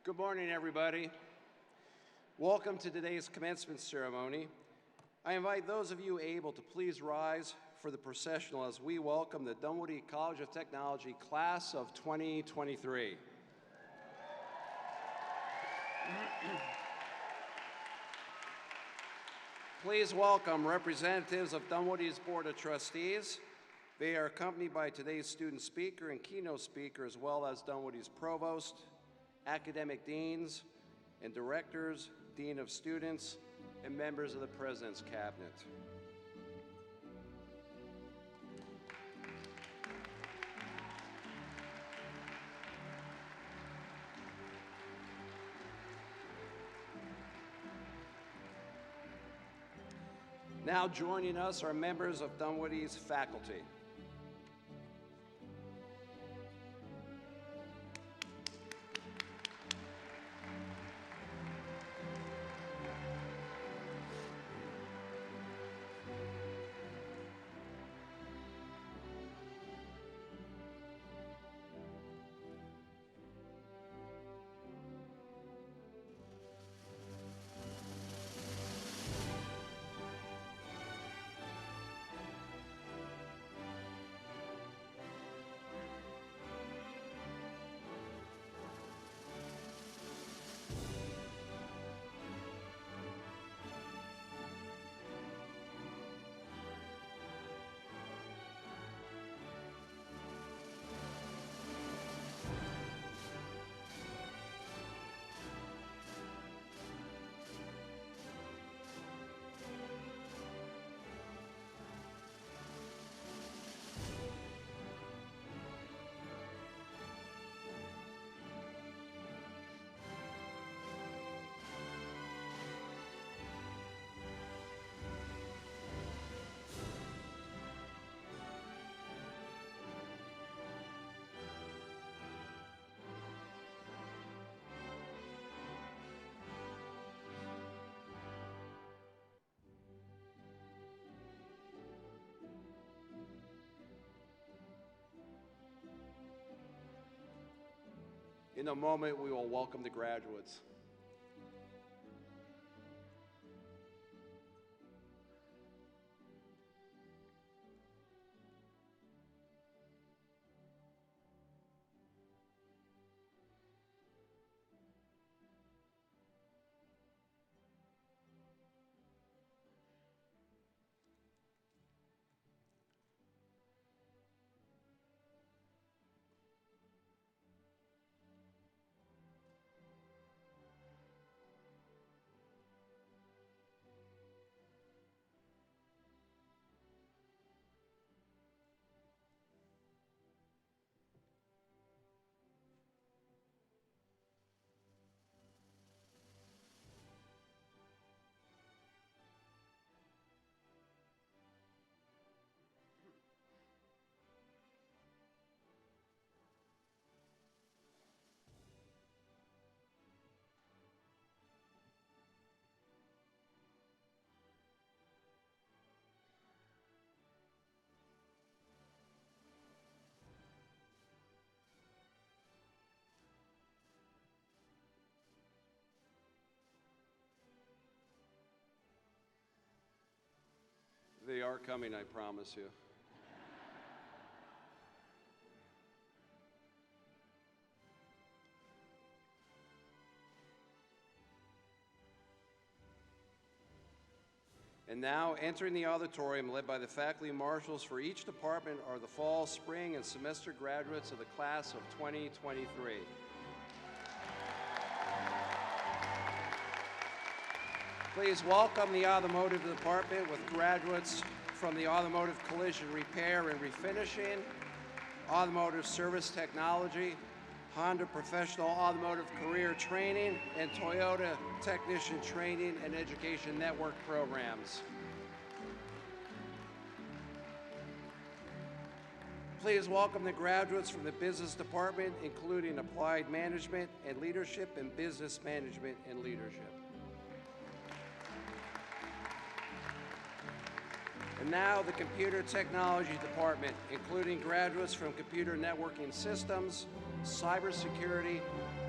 Good morning, everybody. Welcome to today's commencement ceremony. I invite those of you able to please rise for the processional as we welcome the Dunwoody College of Technology class of 2023. Please welcome representatives of Dunwoody's Board of Trustees. They are accompanied by today's student speaker and keynote speaker, as well as Dunwoody's provost, academic deans and directors, dean of students, and members of the President's Cabinet. Now joining us are members of Dunwoody's faculty. In a moment, we will welcome the graduates. They are coming, I promise you. And now, entering the auditorium, led by the faculty marshals for each department, are the fall, spring, and semester graduates of the class of 2023. Please welcome the automotive department with graduates from the automotive collision repair and refinishing, automotive service technology, Honda Professional Automotive Career Training, and Toyota Technician Training and Education Network programs. Please welcome the graduates from the business department, including applied management and leadership and business management and leadership. And now the computer technology department, including graduates from computer networking systems, cybersecurity,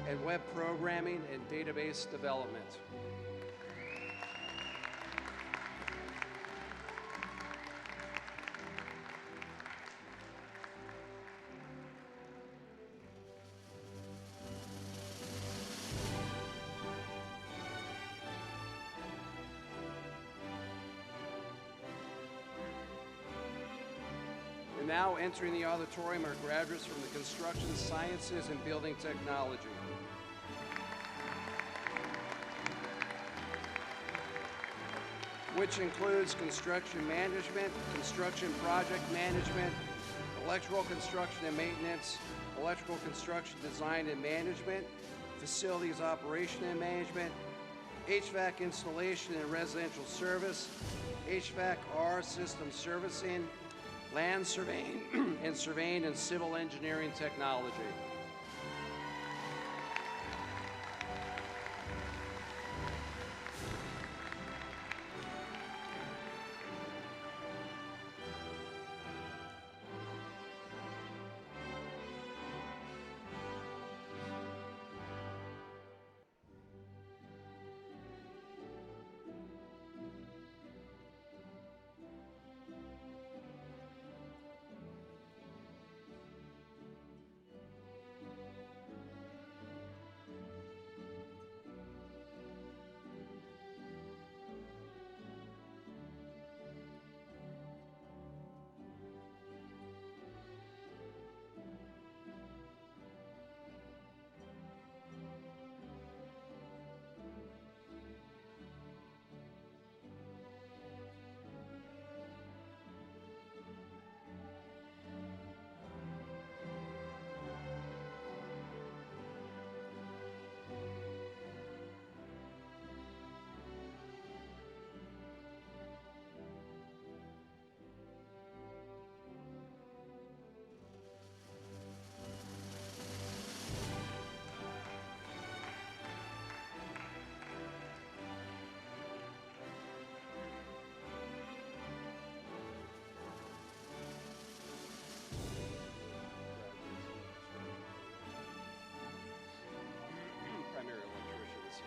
and web programming and database development. And now entering the auditorium are graduates from the Construction Sciences and Building Technology. Which includes construction management, construction project management, electrical construction and maintenance, electrical construction design and management, facilities operation and management, HVAC installation and residential service, HVAC-R system servicing, land surveying and civil engineering technology. Primary electricians.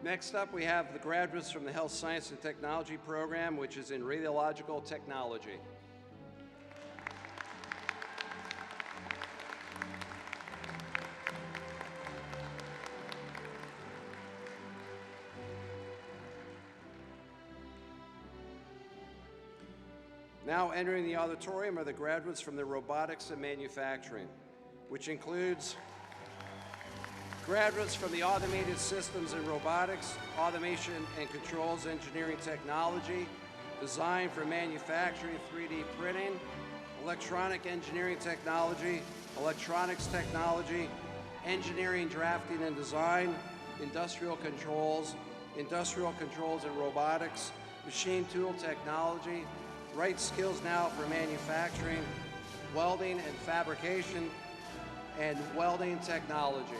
Next up, we have the graduates from the Health Science and Technology program, which is in radiological technology. Now entering the auditorium are the graduates from the robotics and manufacturing, which includes graduates from the automated systems and robotics, automation and controls engineering technology, design for manufacturing, 3D printing, electronic engineering technology, electronics technology, engineering, drafting and design, industrial controls and robotics, machine tool technology, right skills now for manufacturing, welding and fabrication, and welding technology.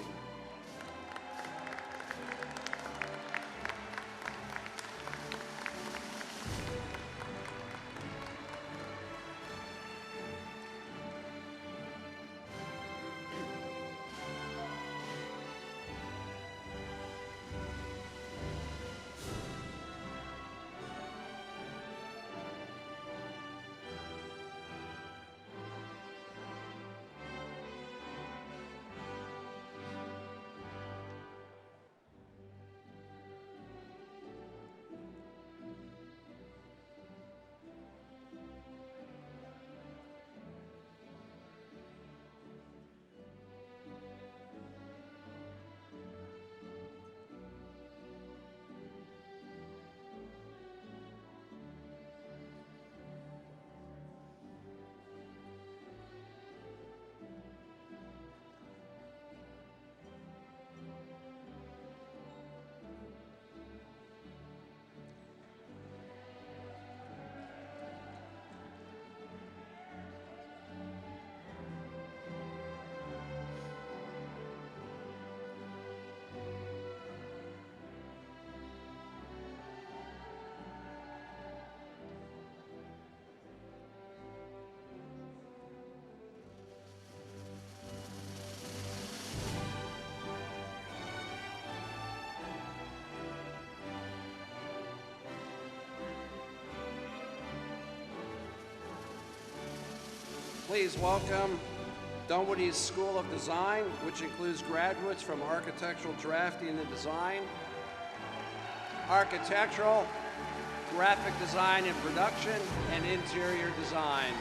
Please welcome Dunwoody's School of Design, which includes graduates from architectural drafting and design, architectural, graphic design and production, and interior design.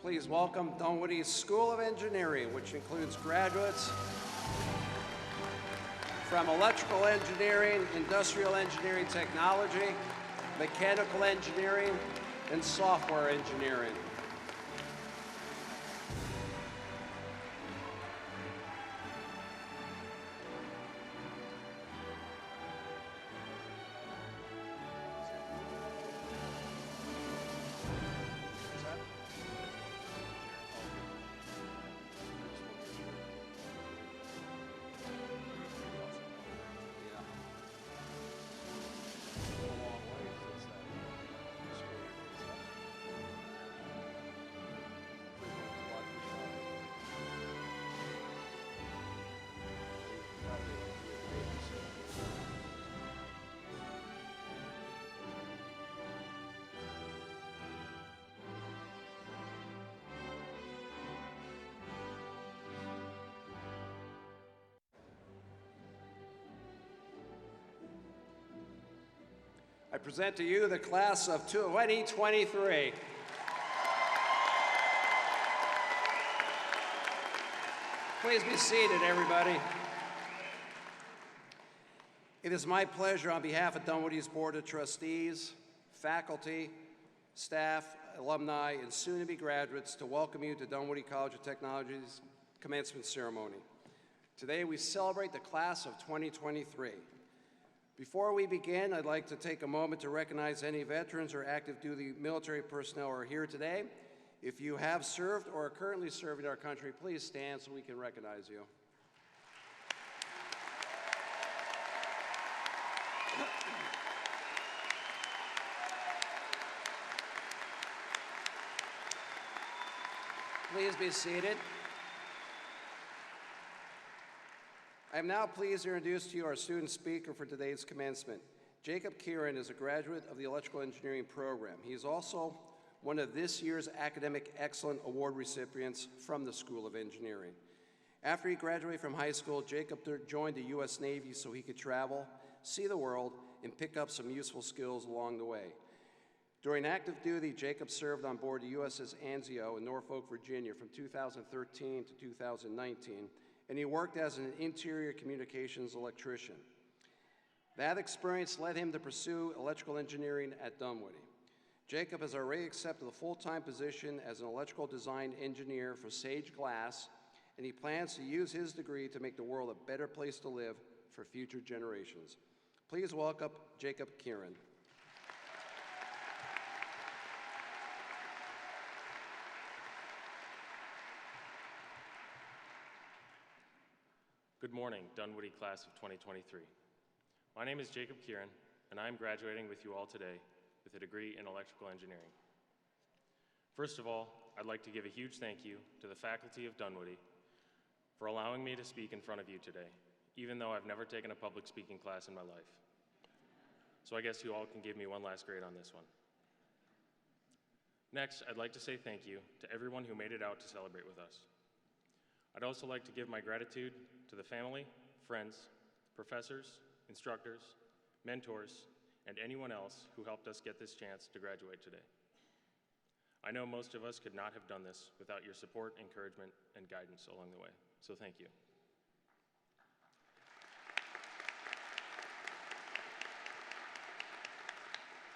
Please welcome Dunwoody's School of Engineering, which includes graduates from electrical engineering, industrial engineering technology, mechanical engineering, and software engineering. I present to you the class of 2023. Please be seated, everybody. It is my pleasure on behalf of Dunwoody's Board of Trustees, faculty, staff, alumni, and soon-to-be graduates to welcome you to Dunwoody College of Technology's commencement ceremony. Today we celebrate the class of 2023. Before we begin, I'd like to take a moment to recognize any veterans or active duty military personnel who are here today. If you have served or are currently serving our country, please stand so we can recognize you. Please be seated. I am now pleased to introduce to you our student speaker for today's commencement. Jacob Kieran is a graduate of the Electrical Engineering program. He is also one of this year's Academic Excellence Award recipients from the School of Engineering. After he graduated from high school, Jacob joined the U.S. Navy so he could travel, see the world, and pick up some useful skills along the way. During active duty, Jacob served on board the USS Anzio in Norfolk, Virginia from 2013 to 2019, and he worked as an interior communications electrician. That experience led him to pursue electrical engineering at Dunwoody. Jacob has already accepted a full-time position as an electrical design engineer for Sage Glass, and he plans to use his degree to make the world a better place to live for future generations. Please welcome Jacob Kieran. Good morning, Dunwoody class of 2023. My name is Jacob Kieran, and I am graduating with you all today with a degree in electrical engineering. First of all, I'd like to give a huge thank you to the faculty of Dunwoody for allowing me to speak in front of you today, even though I've never taken a public speaking class in my life. So I guess you all can give me one last grade on this one. Next, I'd like to say thank you to everyone who made it out to celebrate with us. I'd also like to give my gratitude to the family, friends, professors, instructors, mentors, and anyone else who helped us get this chance to graduate today. I know most of us could not have done this without your support, encouragement, and guidance along the way, so thank you.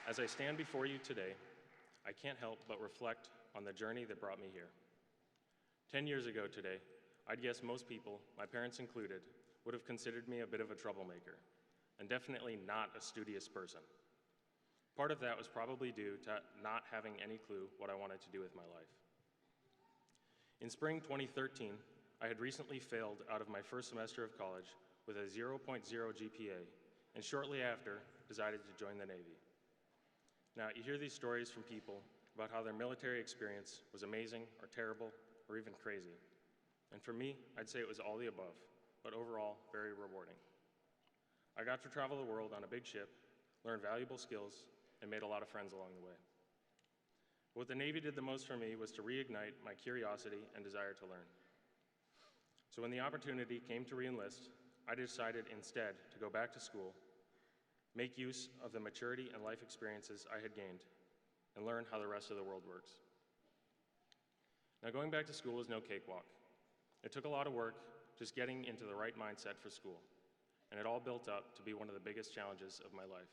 As I stand before you today, I can't help but reflect on the journey that brought me here. 10 years ago today, I'd guess most people, my parents included, would have considered me a bit of a troublemaker, and definitely not a studious person. Part of that was probably due to not having any clue what I wanted to do with my life. In spring 2013, I had recently failed out of my first semester of college with a 0.0 GPA, and shortly after, decided to join the Navy. Now, you hear these stories from people about how their military experience was amazing or terrible or even crazy. And for me, I'd say it was all the above, but overall, very rewarding. I got to travel the world on a big ship, learn valuable skills, and made a lot of friends along the way. What the Navy did the most for me was to reignite my curiosity and desire to learn. So when the opportunity came to re-enlist, I decided instead to go back to school, make use of the maturity and life experiences I had gained, and learn how the rest of the world works. Now, going back to school was no cakewalk. It took a lot of work just getting into the right mindset for school, and it all built up to be one of the biggest challenges of my life.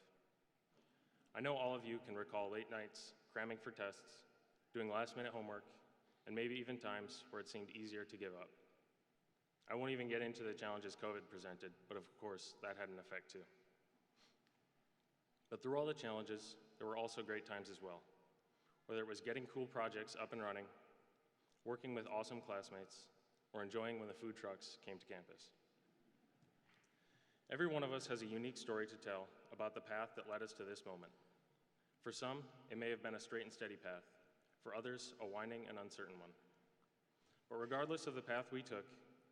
I know all of you can recall late nights, cramming for tests, doing last-minute homework, and maybe even times where it seemed easier to give up. I won't even get into the challenges COVID presented, but of course, that had an effect too. But through all the challenges, there were also great times as well, whether it was getting cool projects up and running, working with awesome classmates, or enjoying when the food trucks came to campus. Every one of us has a unique story to tell about the path that led us to this moment. For some, it may have been a straight and steady path. For others, a winding and uncertain one. But regardless of the path we took,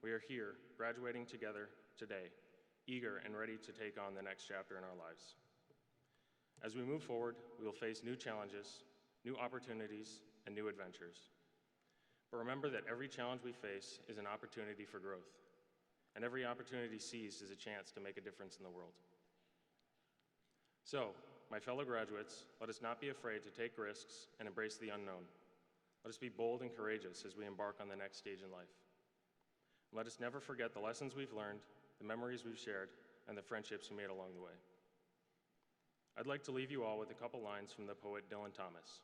we are here, graduating together today, eager and ready to take on the next chapter in our lives. As we move forward, we will face new challenges, new opportunities, and new adventures. But remember that every challenge we face is an opportunity for growth, and every opportunity seized is a chance to make a difference in the world. So, my fellow graduates, let us not be afraid to take risks and embrace the unknown. Let us be bold and courageous as we embark on the next stage in life. Let us never forget the lessons we've learned, the memories we've shared, and the friendships we made along the way. I'd like to leave you all with a couple lines from the poet Dylan Thomas.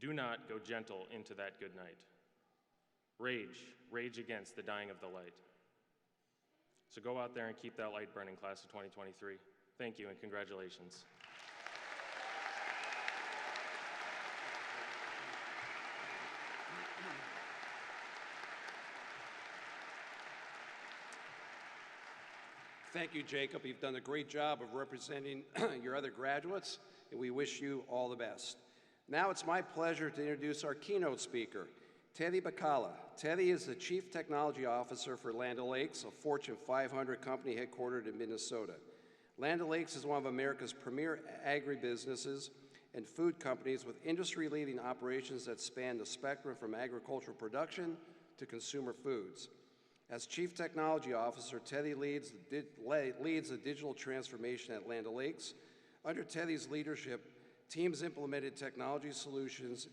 Do not go gentle into that good night. Rage, rage against the dying of the light. So go out there and keep that light burning, class of 2023. Thank you and congratulations. Thank you, Jacob. You've done a great job of representing your other graduates, and we wish you all the best. Now it's my pleasure to introduce our keynote speaker, Teddy Bacala. Teddy is the Chief Technology Officer for Land O'Lakes, a Fortune 500 company headquartered in Minnesota. Land O'Lakes is one of America's premier agribusinesses and food companies with industry-leading operations that span the spectrum from agricultural production to consumer foods. As Chief Technology Officer, Teddy leads the digital transformation at Land O'Lakes. Under Teddy's leadership, teams implemented technology solutions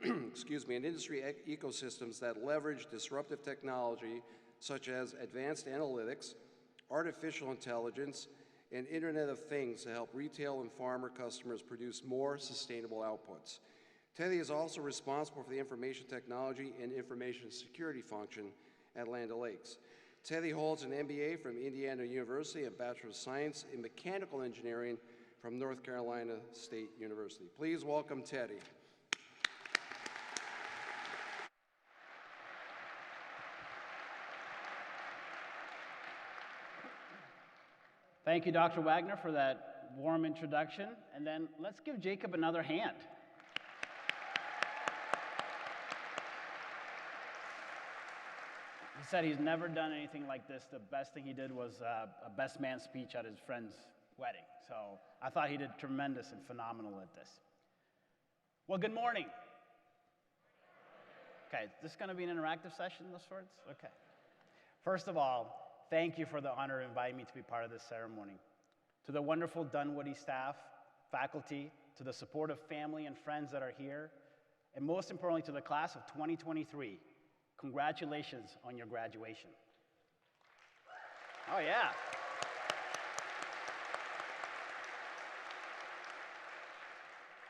and industry ecosystems that leverage disruptive technology such as advanced analytics, artificial intelligence, and Internet of Things to help retail and farmer customers produce more sustainable outputs. Teddy is also responsible for the information technology and information security function at Land O'Lakes. Teddy holds an MBA from Indiana University and Bachelor of Science in Mechanical Engineering from North Carolina State University. Please welcome Teddy. Thank you, Dr. Wagner, for that warm introduction. And then let's give Jacob another hand. He said he's never done anything like this. The best thing he did was a best man speech at his friend's wedding. So I thought he did tremendous and phenomenal at this. Well, good morning. Okay, is this going to be an interactive session of sorts? Okay. First of all, thank you for the honor of inviting me to be part of this ceremony. To the wonderful Dunwoody staff, faculty, to the supportive family and friends that are here, and most importantly to the class of 2023, congratulations on your graduation. Oh yeah.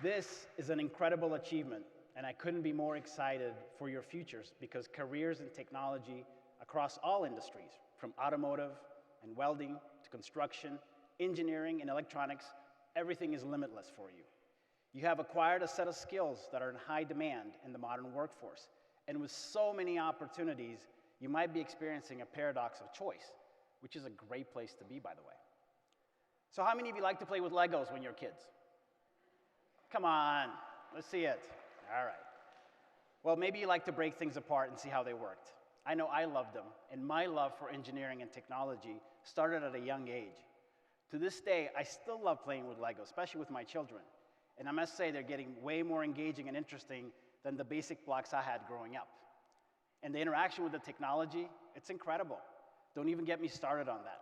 This is an incredible achievement, and I couldn't be more excited for your futures because careers in technology across all industries, from automotive and welding to construction, engineering and electronics, everything is limitless for you. You have acquired a set of skills that are in high demand in the modern workforce, and with so many opportunities, you might be experiencing a paradox of choice, which is a great place to be, by the way. So how many of you like to play with Legos when you're kids? Come on, let's see it. All right. Well, maybe you like to break things apart and see how they worked. I know I loved them, and my love for engineering and technology started at a young age. To this day, I still love playing with Legos, especially with my children. And I must say they're getting way more engaging and interesting than the basic blocks I had growing up. And the interaction with the technology, it's incredible. Don't even get me started on that.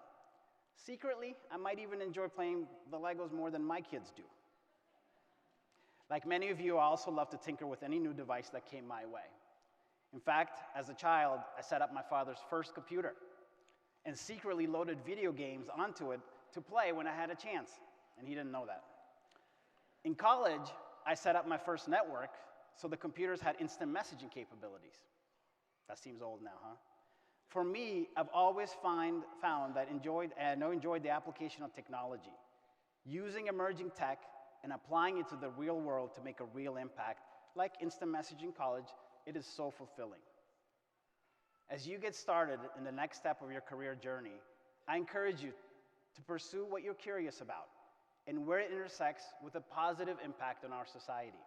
Secretly, I might even enjoy playing the Legos more than my kids do. Like many of you, I also love to tinker with any new device that came my way. In fact, as a child, I set up my father's first computer and secretly loaded video games onto it to play when I had a chance, and he didn't know that. In college, I set up my first network so the computers had instant messaging capabilities. That seems old now, huh? For me, I've always found that enjoyed the application of technology, using emerging tech and applying it to the real world to make a real impact. Like instant messaging in college, it is so fulfilling. As you get started in the next step of your career journey, I encourage you to pursue what you're curious about and where it intersects with a positive impact on our society.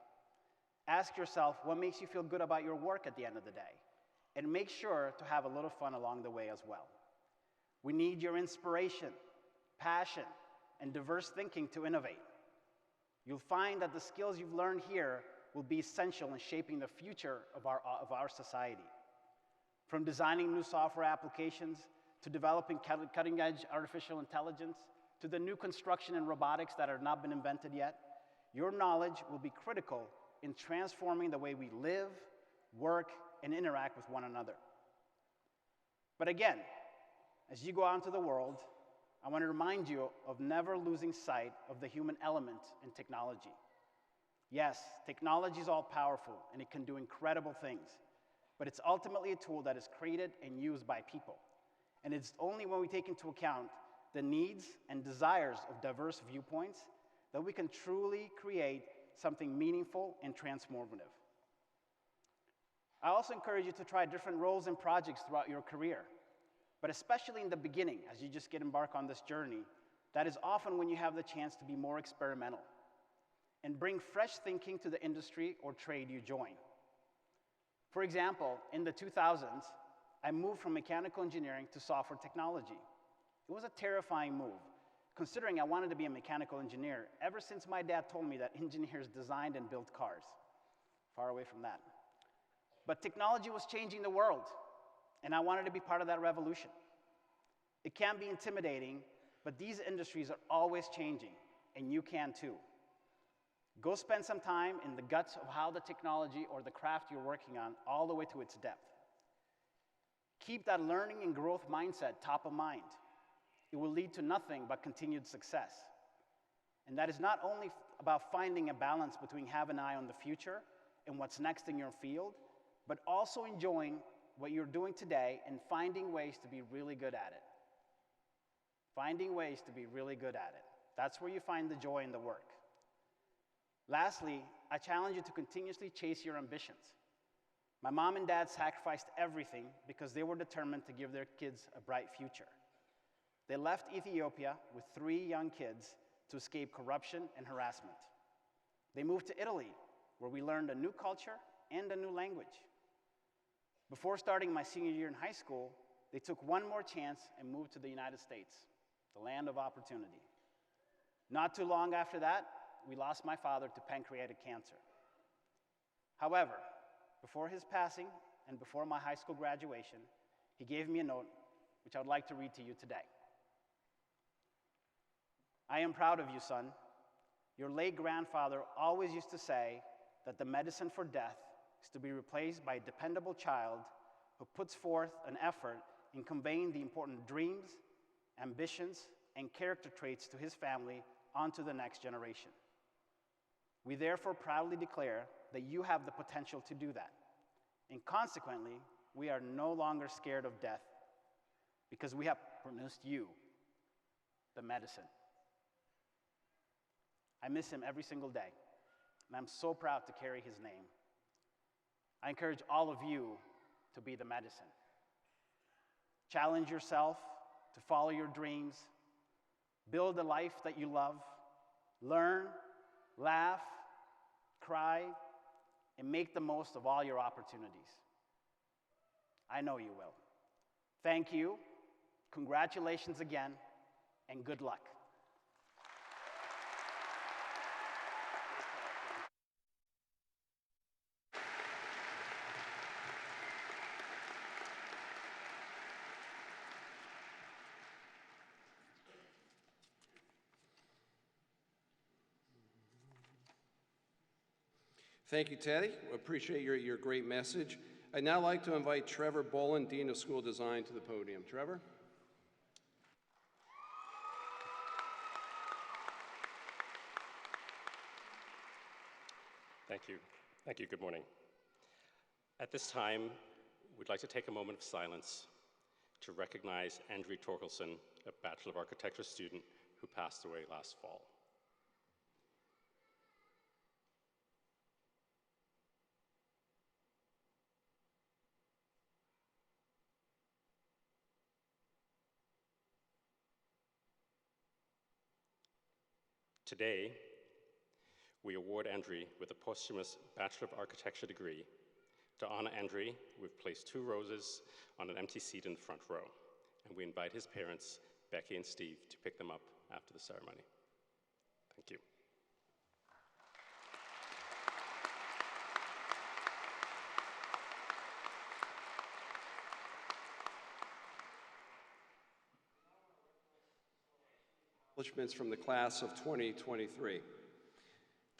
Ask yourself what makes you feel good about your work at the end of the day, and make sure to have a little fun along the way as well. We need your inspiration, passion, and diverse thinking to innovate. You'll find that the skills you've learned here will be essential in shaping the future of our society. From designing new software applications, to developing cutting-edge artificial intelligence, to the new construction and robotics that have not been invented yet, your knowledge will be critical in transforming the way we live, work, and interact with one another. But again, as you go out into the world, I want to remind you of never losing sight of the human element in technology. Yes, technology is all-powerful, and it can do incredible things, but it's ultimately a tool that is created and used by people. And it's only when we take into account the needs and desires of diverse viewpoints that we can truly create something meaningful and transformative. I also encourage you to try different roles and projects throughout your career, but especially in the beginning, as you just embark on this journey, that is often when you have the chance to be more experimental and bring fresh thinking to the industry or trade you join. For example, in the 2000s, I moved from mechanical engineering to software technology. It was a terrifying move, considering I wanted to be a mechanical engineer ever since my dad told me that engineers designed and built cars. Far away from that. But technology was changing the world, and I wanted to be part of that revolution. It can be intimidating, but these industries are always changing, and you can too. Go spend some time in the guts of how the technology or the craft you're working on all the way to its depth. Keep that learning and growth mindset top of mind. It will lead to nothing but continued success. And that is not only about finding a balance between having an eye on the future and what's next in your field, but also enjoying what you're doing today and finding ways to be really good at it. Finding ways to be really good at it. That's where you find the joy in the work. Lastly, I challenge you to continuously chase your ambitions. My mom and dad sacrificed everything because they were determined to give their kids a bright future. They left Ethiopia with 3 young kids to escape corruption and harassment. They moved to Italy, where we learned a new culture and a new language. Before starting my senior year in high school, they took one more chance and moved to the United States, the land of opportunity. Not too long after that, we lost my father to pancreatic cancer. However, before his passing and before my high school graduation, he gave me a note which I would like to read to you today. I am proud of you, son. Your late grandfather always used to say that the medicine for death is to be replaced by a dependable child who puts forth an effort in conveying the important dreams, ambitions, and character traits to his family onto the next generation. We therefore proudly declare that you have the potential to do that. And consequently, we are no longer scared of death because we have pronounced you the medicine. I miss him every single day, and I'm so proud to carry his name. I encourage all of you to be the medicine. Challenge yourself to follow your dreams, build a life that you love, learn, laugh, cry, and make the most of all your opportunities. I know you will. Thank you, congratulations again, and good luck. Thank you, Teddy. We appreciate your great message. I'd now like to invite Trevor Boland, Dean of School Design, to the podium. Trevor? Thank you. Thank you. Good morning. At this time, we'd like to take a moment of silence to recognize Andrew Torkelson, a Bachelor of Architecture student who passed away last fall. Today, we award Andrew with a posthumous Bachelor of Architecture degree. To honor Andrew, we've placed 2 roses on an empty seat in the front row, and we invite his parents, Becky and Steve, to pick them up after the ceremony. Thank you. Accomplishments from the class of 2023.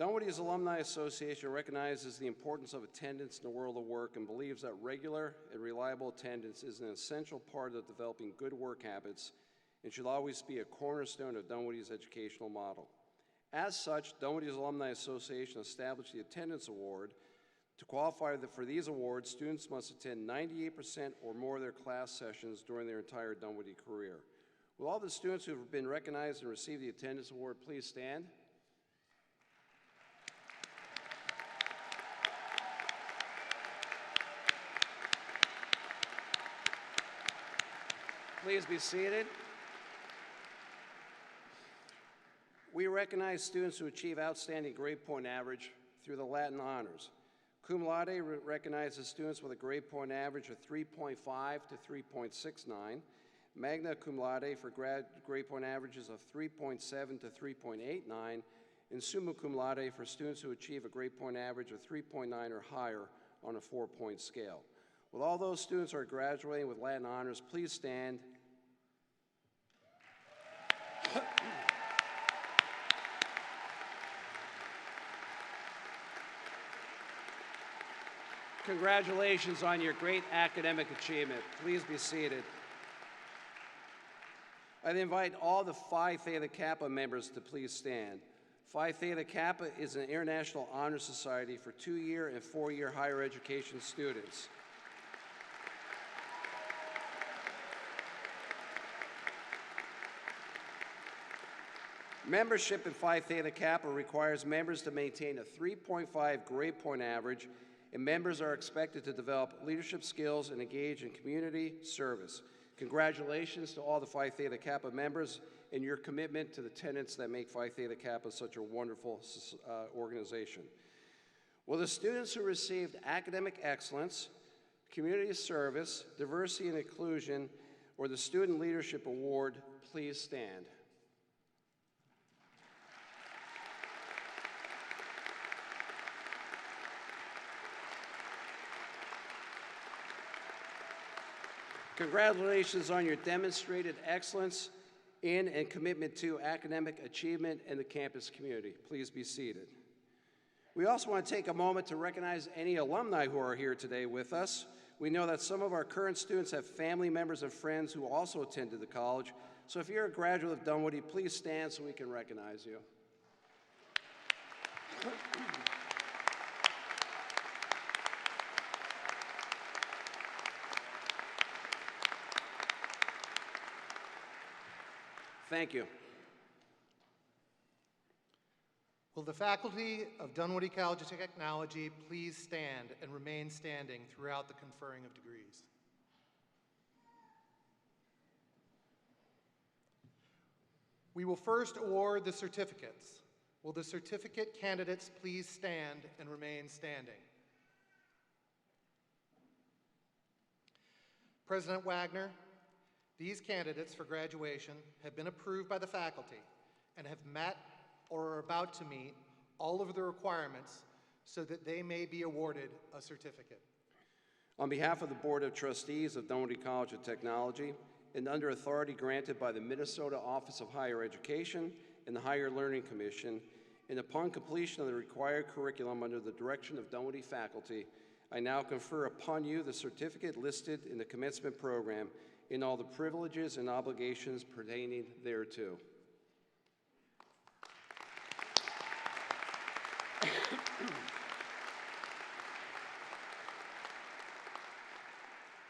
Dunwoody's Alumni Association recognizes the importance of attendance in the world of work and believes that regular and reliable attendance is an essential part of developing good work habits and should always be a cornerstone of Dunwoody's educational model. As such, Dunwoody's Alumni Association established the Attendance Award. To qualify for these awards, students must attend 98% or more of their class sessions during their entire Dunwoody career. Will all the students who have been recognized and received the Attendance Award please stand? Please be seated. We recognize students who achieve outstanding grade point average through the Latin honors. Cum laude recognizes students with a grade point average of 3.5 to 3.69. Magna cum laude for grade point averages of 3.7 to 3.89, and summa cum laude for students who achieve a grade point average of 3.9 or higher on a 4-point scale. Will all those students who are graduating with Latin honors please stand? Congratulations on your great academic achievement. Please be seated. I invite all the Phi Theta Kappa members to please stand. Phi Theta Kappa is an international honor society for 2-year and 4-year higher education students. Membership in Phi Theta Kappa requires members to maintain a 3.5 grade point average, and members are expected to develop leadership skills and engage in community service. Congratulations to all the Phi Theta Kappa members and your commitment to the tenets that make Phi Theta Kappa such a wonderful organization. Will the students who received academic excellence, Community Service, Diversity and Inclusion, or the Student Leadership Award, please stand. Congratulations on your demonstrated excellence in and commitment to academic achievement in the campus community. Please be seated. We also want to take a moment to recognize any alumni who are here today with us. We know that some of our current students have family members and friends who also attended the college. So if you're a graduate of Dunwoody, please stand so we can recognize you. Thank you. Will the faculty of Dunwoody College of Technology please stand and remain standing throughout the conferring of degrees? We will first award the certificates. Will the certificate candidates please stand and remain standing? President Wagner, these candidates for graduation have been approved by the faculty and have met or are about to meet all of the requirements so that they may be awarded a certificate. On behalf of the Board of Trustees of Dunwoody College of Technology, and under authority granted by the Minnesota Office of Higher Education and the Higher Learning Commission, and upon completion of the required curriculum under the direction of Dunwoody faculty, I now confer upon you the certificate listed in the commencement program in all the privileges and obligations pertaining thereto.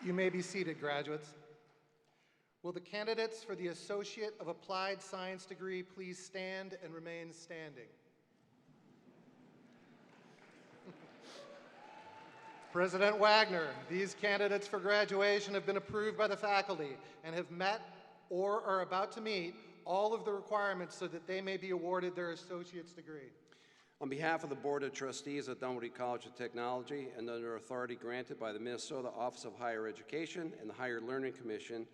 You may be seated, graduates. Will the candidates for the Associate of Applied Science degree please stand and remain standing? President Wagner, these candidates for graduation have been approved by the faculty and have met or are about to meet all of the requirements so that they may be awarded their associate's degree. On behalf of the Board of Trustees of Dunwoody College of Technology and under authority granted by the Minnesota Office of Higher Education and the Higher Learning Commission,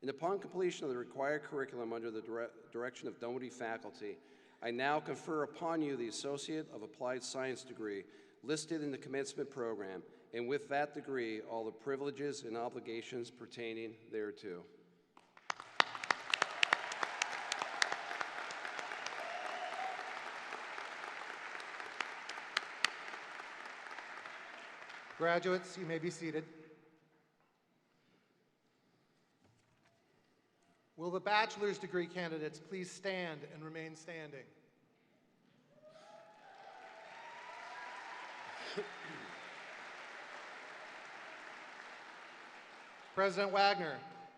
and upon completion of the required curriculum under the direction of Dunwoody faculty, I now confer upon you the Associate of Applied Science degree listed in the commencement program, and with that degree, all the privileges and obligations pertaining thereto. Graduates, you may be seated. Will the bachelor's degree candidates please stand and remain standing? President Wagner,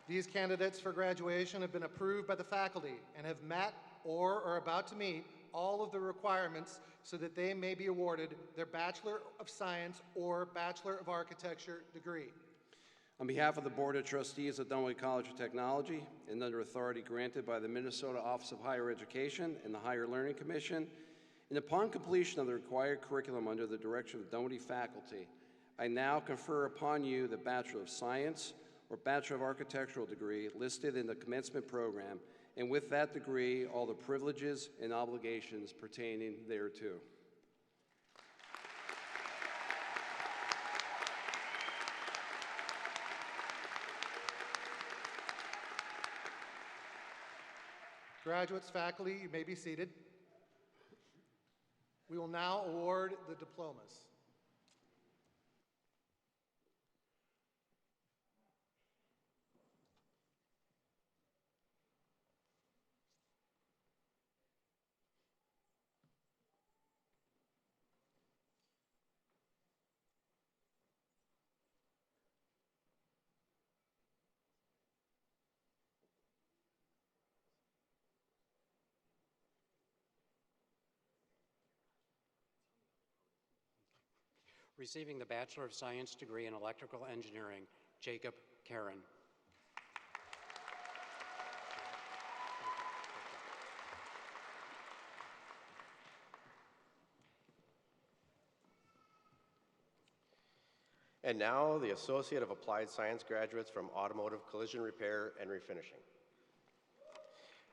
these candidates for graduation have been approved by the faculty and have met or are about to meet all of the requirements so that they may be awarded their Bachelor of Science or Bachelor of Architecture degree. On behalf of the Board of Trustees of Dunwoody College of Technology and under authority granted by the Minnesota Office of Higher Education and the Higher Learning Commission, and upon completion of the required curriculum under the direction of Dunwoody faculty, I now confer upon you the Bachelor of Science or Bachelor of Architectural degree listed in the commencement program, and with that degree, all the privileges and obligations pertaining thereto. Graduates, faculty, you may be seated. We will now award the diplomas. Receiving the Bachelor of Science degree in Electrical Engineering, Jacob Karen. And now, the Associate of Applied Science graduates from Automotive Collision Repair and Refinishing.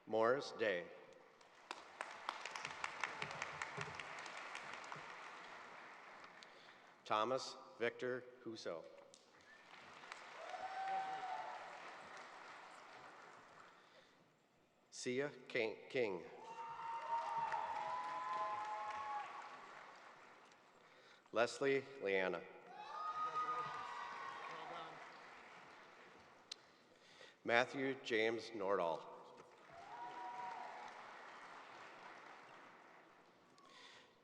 Morris Day. Thomas Victor Huso. Sia King. Leslie Leanna. Matthew James Nordahl.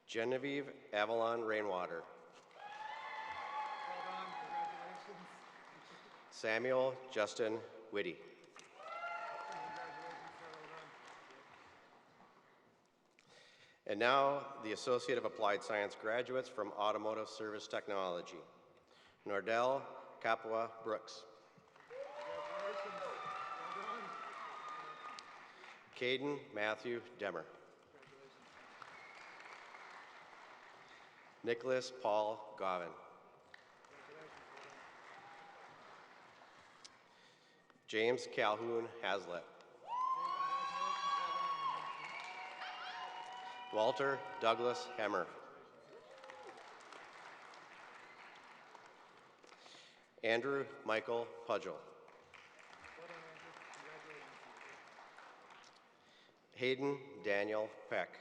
Genevieve Avalon Rainwater. Samuel Justin Whitty. And now, the Associate of Applied Science graduates from Automotive Service Technology. Nordell Capua Brooks. Caden Matthew Demmer. Nicholas Paul Govin. James Calhoun Hazlitt. Walter Douglas Hemmer. Andrew Michael Pudgel. Hayden Daniel Peck.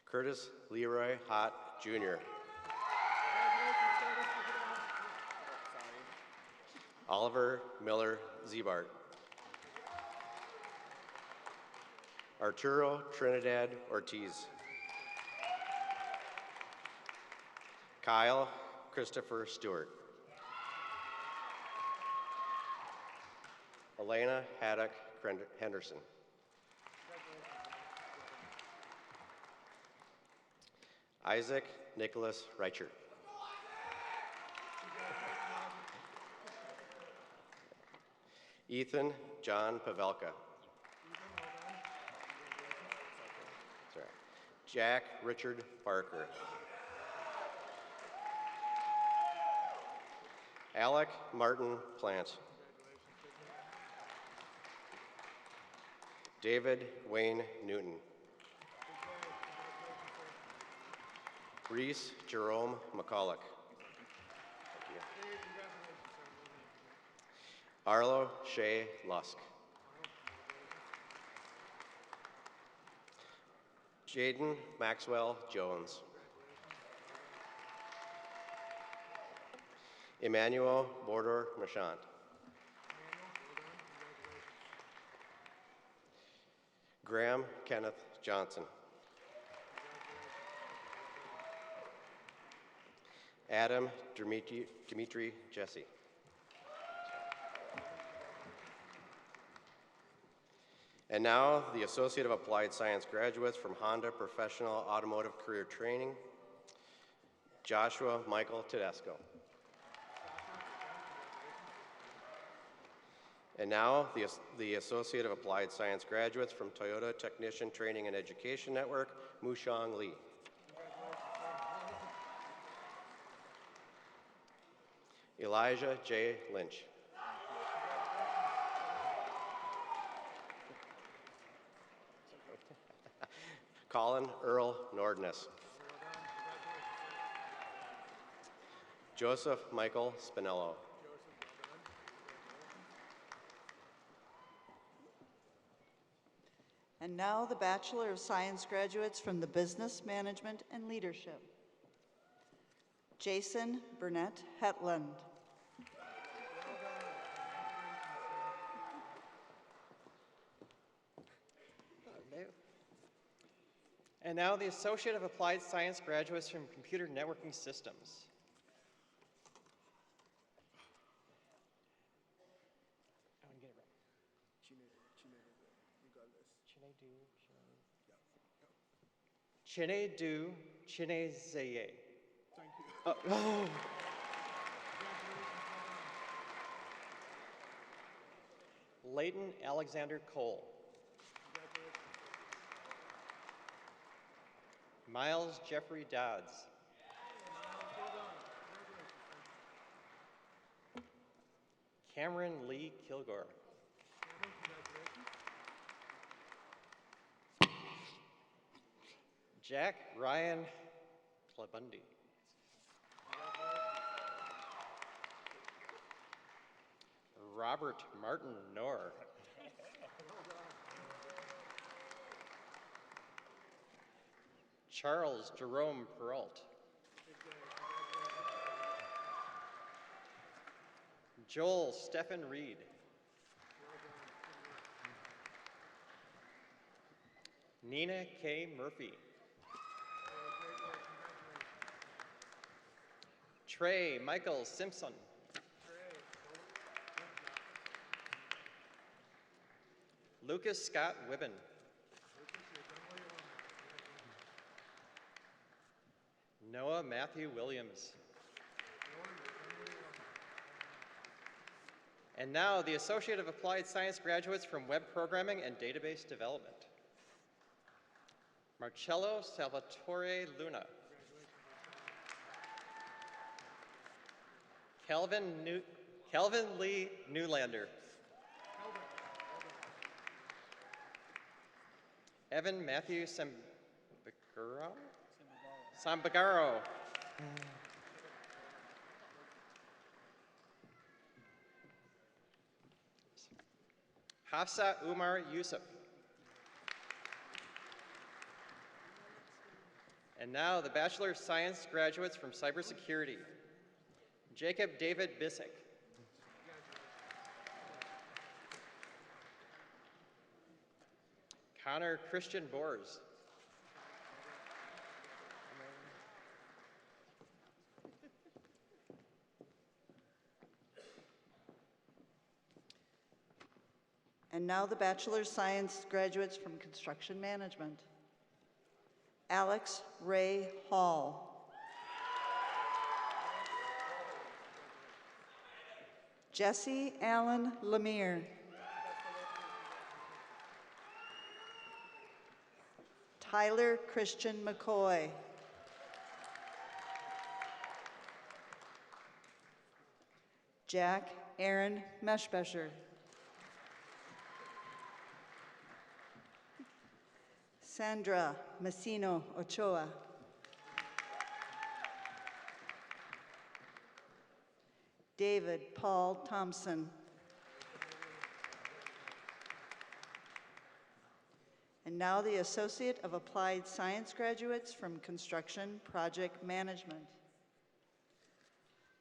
Curtis Leroy Hott, Jr. Oliver Miller Zebart. Arturo Trinidad Ortiz. Kyle Christopher Stewart. Elena Haddock Henderson. Isaac Nicholas Reichert. Ethan John Pavelka. Sorry. Jack Richard Barker. Alec Martin Plant. David Wayne Newton. Reese Jerome McCulloch. Arlo Shea Lusk. Jaden Maxwell Jones. Emmanuel Bordor Machant. Graham Kenneth Johnson. Adam Dimitri Jesse. And now, the Associate of Applied Science graduates from Honda Professional Automotive Career Training, Joshua Michael Tedesco. And now, the Associate of Applied Science graduates from Toyota Technician Training and Education Network, Mushong Lee. Elijah J. Lynch. Colin Earl Nordness. Joseph Michael Spinello. And now the Bachelor of Science graduates from the Business Management and Leadership. Jason Burnett Hetland. And now the Associate of Applied Science graduates from Computer Networking Systems. I want to get it right. Chinedu Chinezeye. Thank you. Oh. Leighton Alexander Cole. Miles Jeffrey Dodds. Cameron Lee Kilgore. Jack Ryan Clabundi. Robert Martin Knorr. Charles Jerome Peralt. Joel Stephen Reed. Nina K. Murphy. Trey Michael Simpson. Lucas Scott Wibben. Noah Matthew Williams. And now the Associate of Applied Science graduates from Web Programming and Database Development. Marcello Salvatore Luna. Calvin Lee Newlander. Evan Matthew Sambagaro. Hafsa Umar Yusuf. And now the Bachelor of Science graduates from Cybersecurity. Jacob David Bissick. Connor Christian Bors. And now the Bachelor of Science graduates from Construction Management. Alex Ray Hall. Jesse Allen Lemire. Tyler Christian McCoy. Jack Aaron Meshbesher. Sandra Messino Ochoa. David Paul Thompson. And now the Associate of Applied Science graduates from Construction Project Management.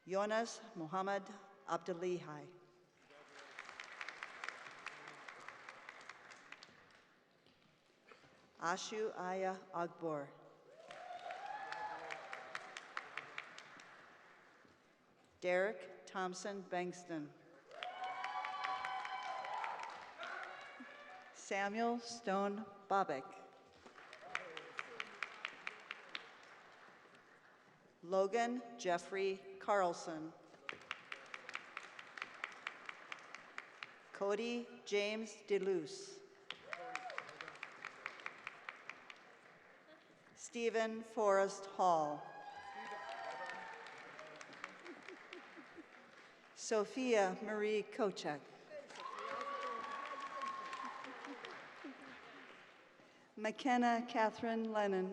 Jonas Muhammad Abdelihai. Ashu Aya Agbor. Derek Thompson Bankston. Samuel Stone Bobbick. Logan Jeffrey Carlson. Cody James DeLuce. Stephen Forrest Hall. Sophia Marie Kochek. McKenna Catherine Lennon.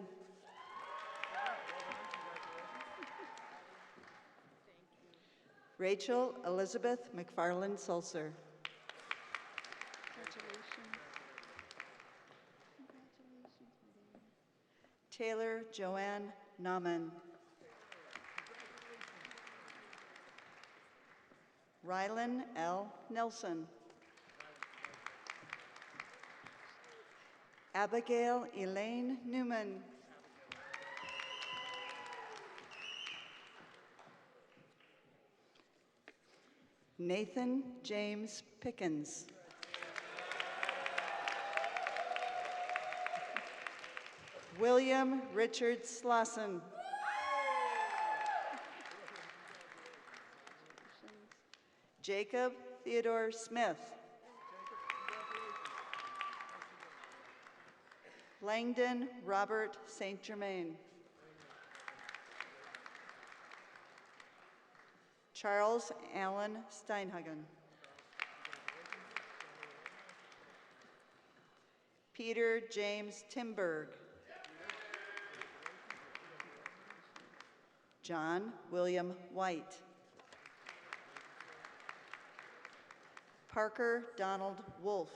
Rachel Elizabeth McFarland Sulcer. Taylor Joanne Nauman. Rylan L. Nelson. Abigail Elaine Newman. Nathan James Pickens. William Richard Slauson. Jacob Theodore Smith. Langdon Robert St. Germain. Charles Allen Steinhagen. Peter James Timberg. John William White. Parker Donald Wolf.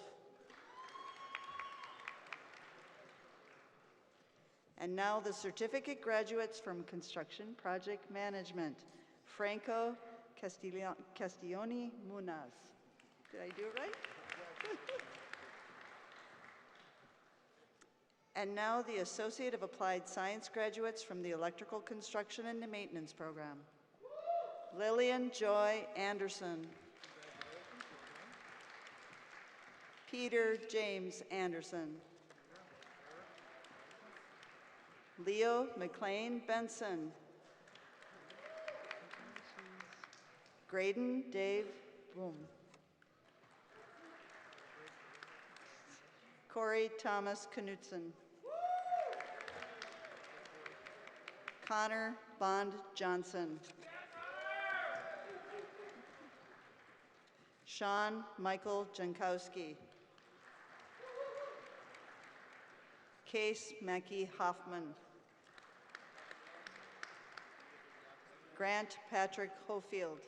And now the certificate graduates from Construction Project Management. Franco Castiglione Munaz. Did I do it right? And now the Associate of Applied Science graduates from the Electrical Construction and Maintenance Program. Lillian Joy Anderson. Peter James Anderson. Leo McLean Benson. Graydon Dave Boom. Corey Thomas Knutson. Connor Bond Johnson. Sean Michael Jankowski. Case Mackey Hoffman. Grant Patrick Hofield.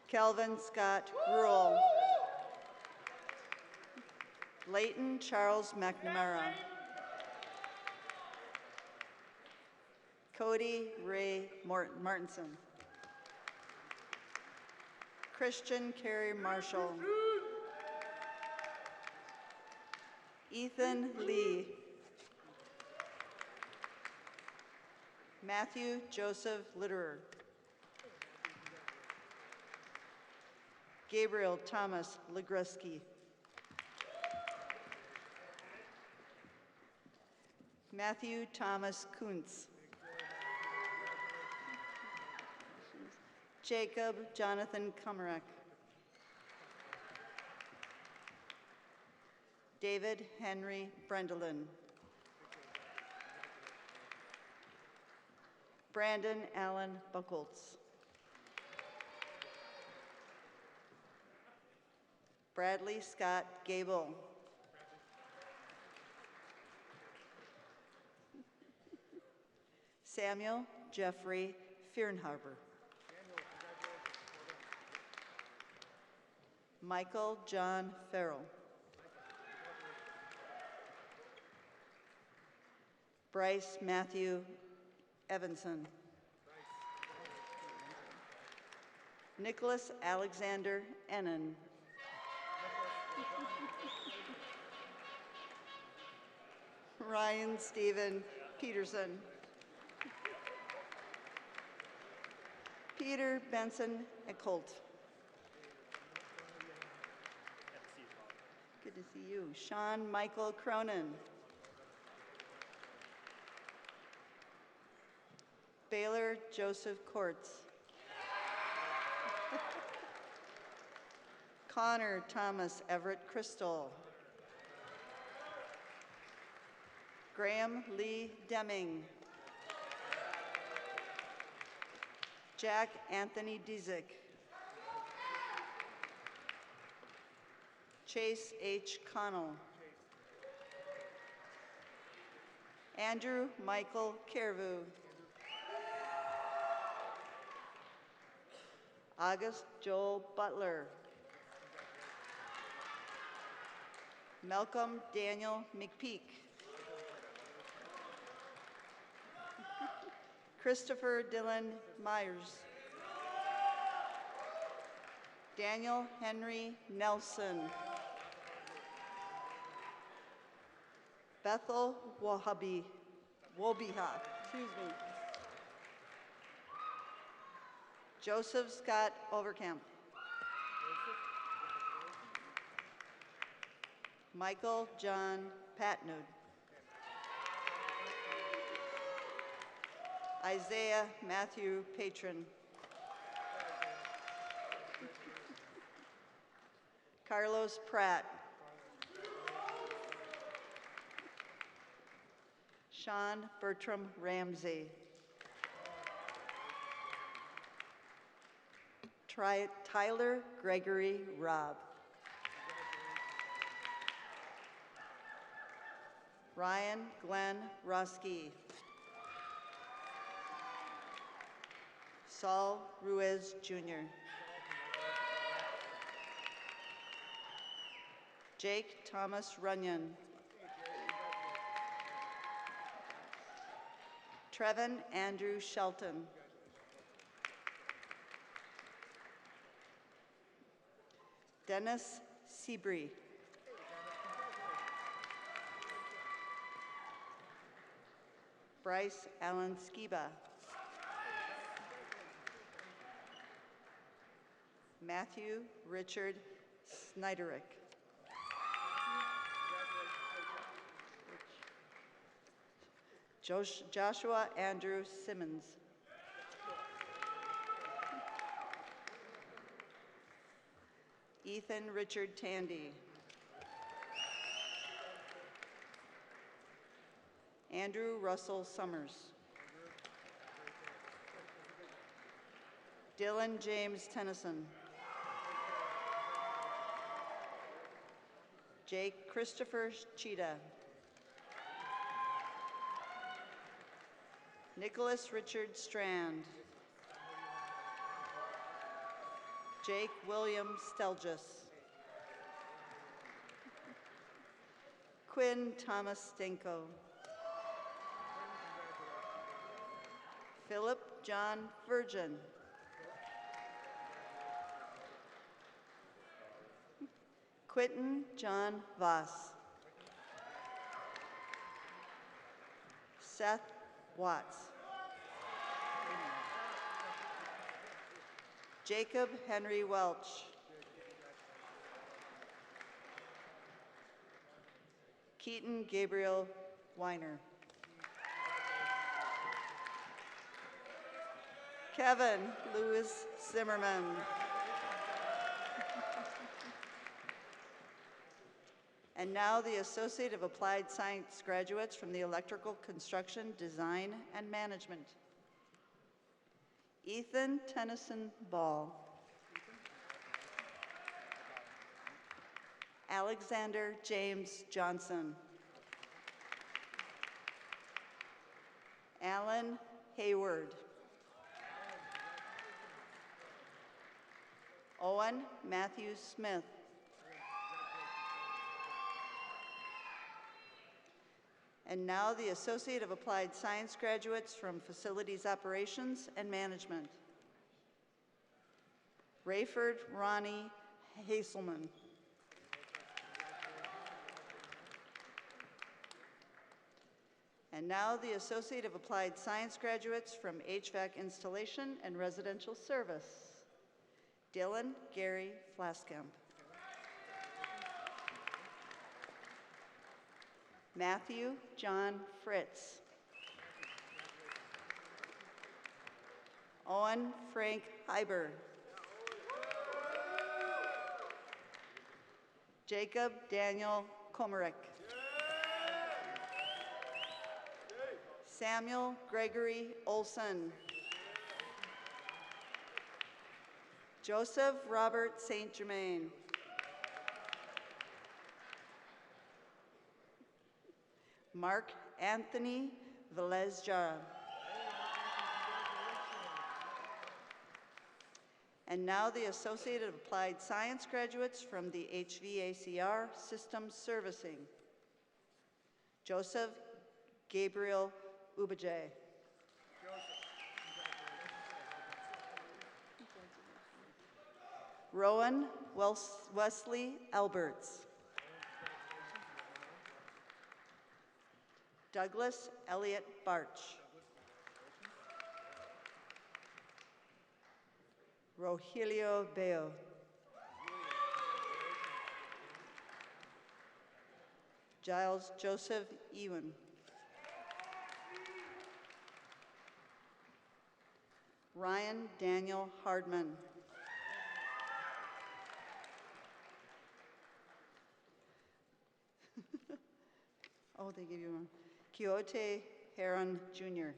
Kelvin Scott Gruel. Leighton Charles McNamara. Cody Ray Martinson. Christian Carey Marshall. Ethan Lee. Matthew Joseph Litterer. Gabriel Thomas Legreski. Matthew Thomas Kuntz. Jacob Jonathan Kumarek. David Henry Brendelin. Brandon Allen Buckholtz. Bradley Scott Gable. Samuel Jeffrey Fernharber. Michael John Farrell. Bryce Matthew Evanson. Nicholas Alexander Ennan. Ryan Stephen Peterson. Peter Benson Eckholt. Good to see you. Sean Michael Cronin. Baylor Joseph Kortz. Connor Thomas Everett Crystal. Graham Lee Deming. Jack Anthony Dizik. Chase H. Connell. Andrew Michael Carvu. August Joel Butler. Malcolm Daniel McPeak. Christopher Dylan Myers. Daniel Henry Nelson. Bethel Wobiha, excuse me. Joseph Scott Overcamp. Michael John Patnud. Isaiah Matthew Patron. Carlos Pratt. Sean Bertram Ramsey. Tyler Gregory Robb. Ryan Glenn Roski. Saul Ruiz Jr. Jake Thomas Runyon. Trevin Andrew Shelton. Dennis Seabree. Bryce Allen Skiba. Matthew Richard Snyderick. Joshua Andrew Simmons. Ethan Richard Tandy. Andrew Russell Summers. Dylan James Tennyson. Jake Christopher Cheetah. Nicholas Richard Strand. Jake William Stelgis. Quinn Thomas Stenko. Philip John Virgin. Quentin John Voss. Seth Watts. Jacob Henry Welch. Keaton Gabriel Weiner. Kevin Louis Zimmerman. And now the Associate of Applied Science graduates from the Electrical Construction Design and Management. Ethan Tennyson Ball. Alexander James Johnson. Alan Hayward. Owen Matthew Smith. And now the Associate of Applied Science graduates from Facilities Operations and Management. Rayford Ronnie Haselman. And now the Associate of Applied Science graduates from HVAC Installation and Residential Service. Dylan Gary Flaskamp. Matthew John Fritz. Owen Frank Heiber. Jacob Daniel Komarick. Samuel Gregory Olson. Joseph Robert St. Germain. Mark Anthony Velez Jara. And now the Associate of Applied Science graduates from the HVACR Systems Servicing. Joseph Gabriel Ubajay. Rowan Wesley Alberts. Douglas Elliott Barch. Rogelio Beo. Giles Joseph Ewan. Ryan Daniel Hardman. Oh, they give you one. Quixote Heron Jr.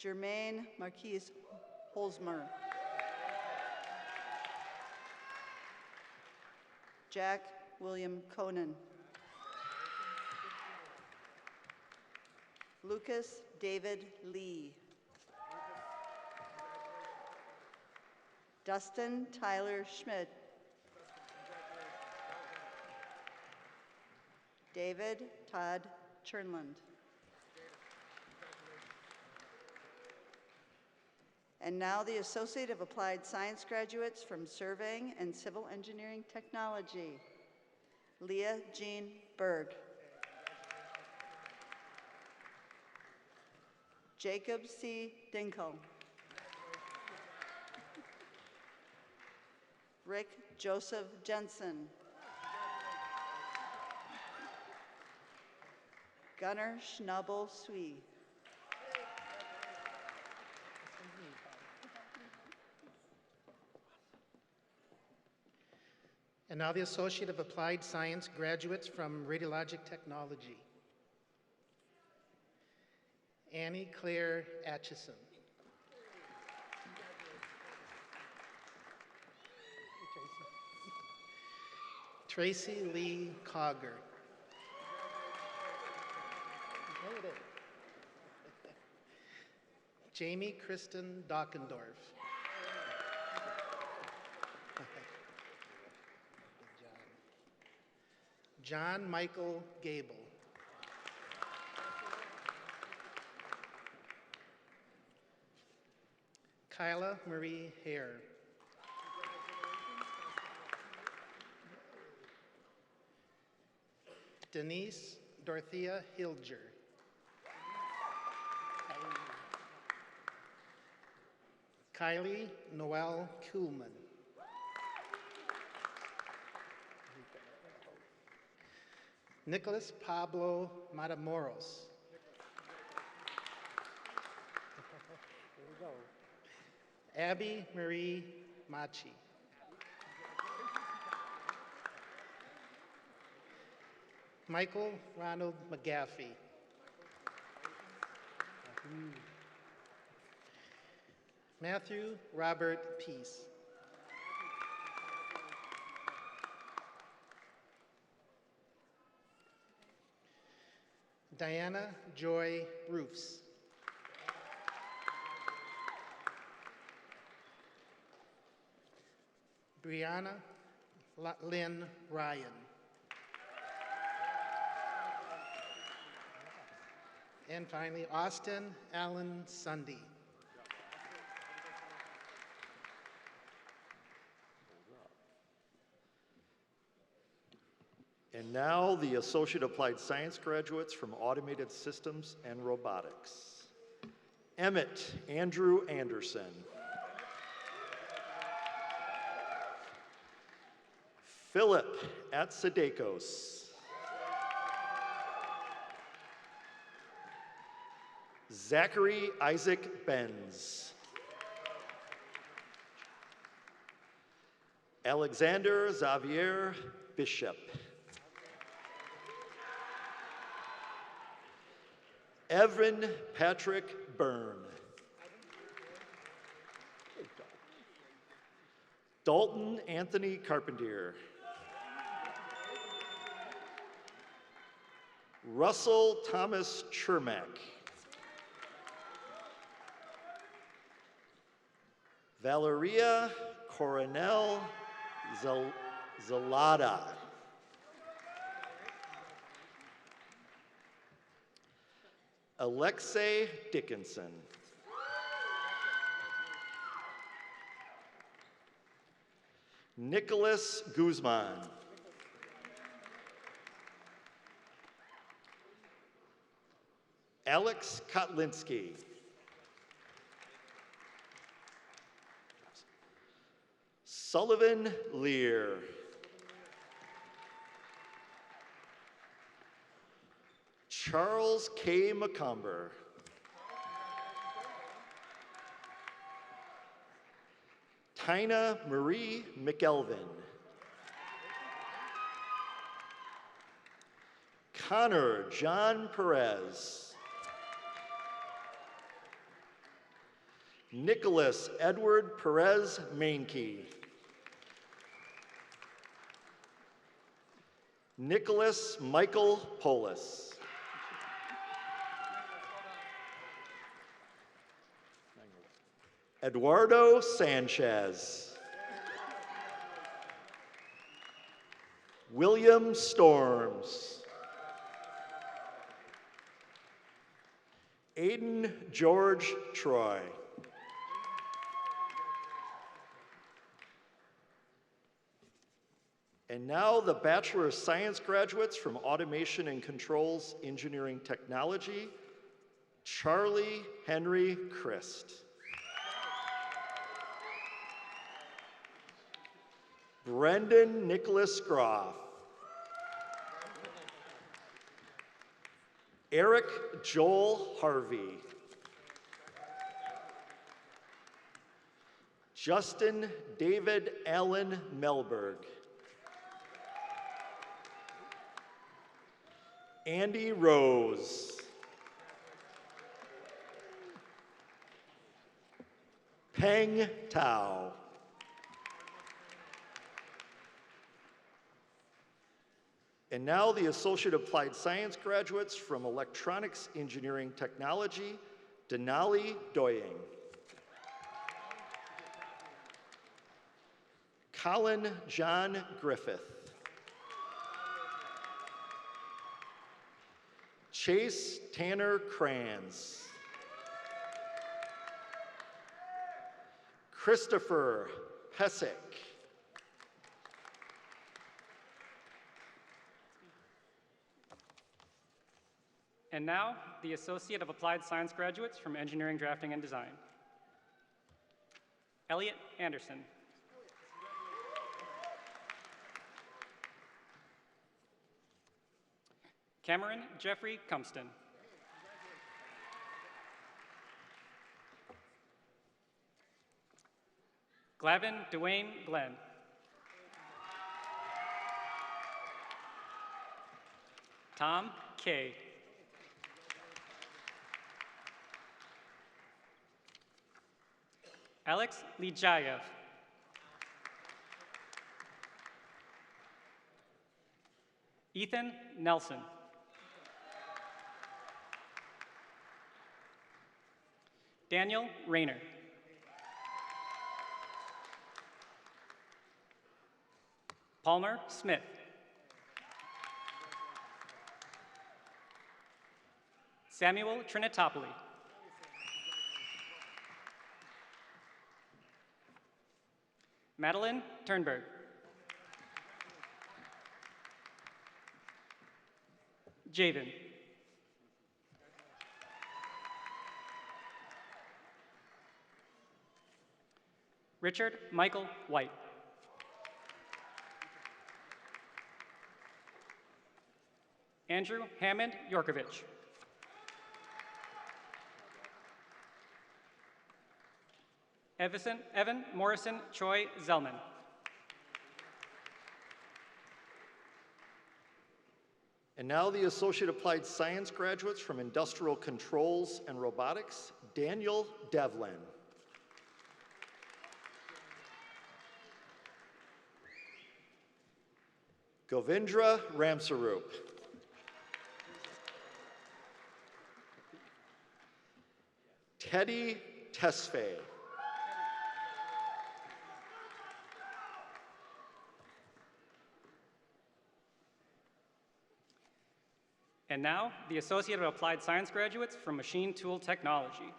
Jermaine Marquise Holzmer. Jack William Conan. Lucas David Lee. Dustin Tyler Schmidt. David Todd Chernland. And now the Associate of Applied Science graduates from Surveying and Civil Engineering Technology. Leah Jean Berg. Jacob C. Dinkel. Rick Joseph Jensen. Gunnar Schnabel Sui. And now the Associate of Applied Science graduates from Radiologic Technology. Annie Claire Atchison. Tracy Lee Cogger. Jamie Kristen Dockendorf. John Michael Gable. Kyla Marie Hare. Denise Dorothea Hilger. Kylie Noel Kuhlman. Nicholas Pablo Matamoros. Abby Marie Machi. Michael Ronald McGaffey. Matthew Robert Peace. Diana Joy Roofs. Brianna Lynn Ryan. And finally, Austin Allen Sunday. And now the Associate Applied Science graduates from Automated Systems and Robotics. Emmett Andrew Anderson. Philip Atsadekos. Zachary Isaac Benz. Alexander Xavier Bishop. Evan Patrick Byrne. Dalton Anthony Carpentier. Russell Thomas Chermak. Valeria Coronel Zalada. Alexei Dickinson. Nicholas Guzman. Alex Kotlinski. Sullivan Lear. Charles K. McComber. Tina Marie McElvin. Connor John Perez. Nicholas Edward Perez Mainkey. Nicholas Michael Polis. Eduardo Sanchez. William Storms. Aiden George Troy. And now the Bachelor of Science graduates from Automation and Controls Engineering Technology, Charlie Henry Christ. Brendan Nicholas Groff. Eric Joel Harvey. Justin David Allen Melberg. Andy Rose. Peng Tao. And now the Associate Applied Science graduates from Electronics Engineering Technology, Denali Doying. Colin John Griffith. Chase Tanner Kranz. Christopher Pesic. And now, the Associate of Applied Science graduates from Engineering, Drafting, and Design. Elliot Anderson. Cameron Jeffrey Cumston. Glavin Dwayne Glenn. Tom Kay. Alex Lijayev. Ethan Nelson. Daniel Rayner. Palmer Smith. Samuel Trinitopoli. Madeline Turnberg. Javen. Richard Michael White. Andrew Hammond Yorkovich. Evan Morrison Choi Zellman. And now the Associate Applied Science graduates from Industrial Controls and Robotics, Daniel Devlin. Govindra Ramsarup. Teddy Tesfaye. And now, the Associate of Applied Science graduates from Machine Tool Technology,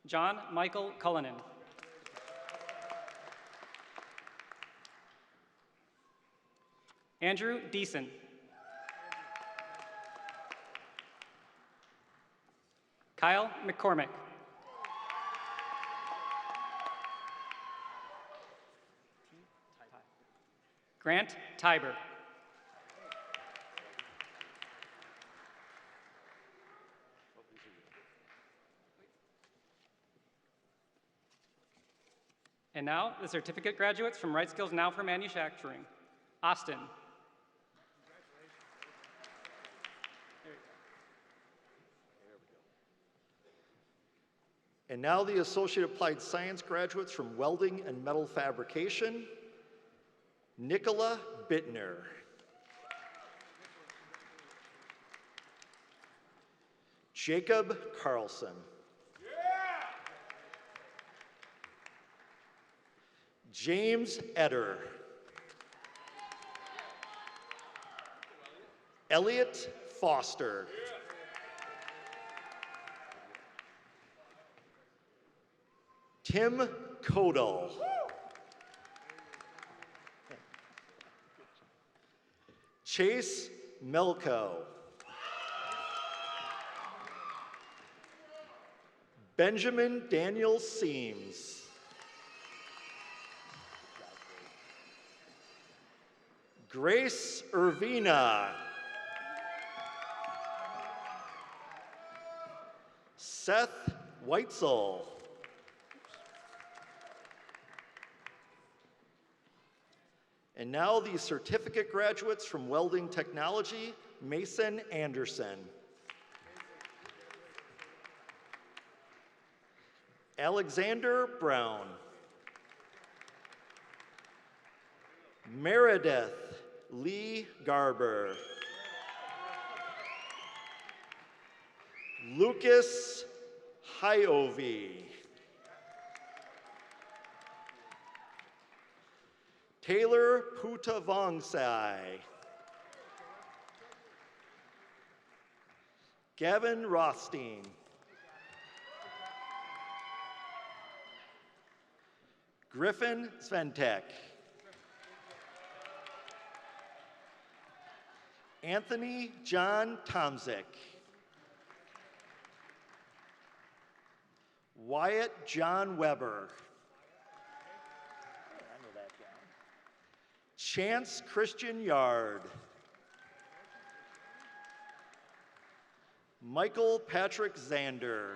John Michael Cullinan. Andrew Deason. Kyle McCormick. Grant Tiber. And now, the certificate graduates from Right Skills Now for Manufacturing, Austin. And now the Associate Applied Science graduates from Welding and Metal Fabrication, Nicola Bittner. Jacob Carlson. James Eder. Elliot Foster. Tim Kodal. Chase Melko. Benjamin Daniel Seams. Grace Irvina. Seth Weitzel. And now the certificate graduates from Welding Technology, Mason Anderson. Alexander Brown. Meredith Lee Garber. Lucas Hyovi. Taylor Putavangsai. Gavin Rothstein. Griffin Sventek. Anthony John Tomzik. Wyatt John Weber. Chance Christian Yard. Michael Patrick Zander.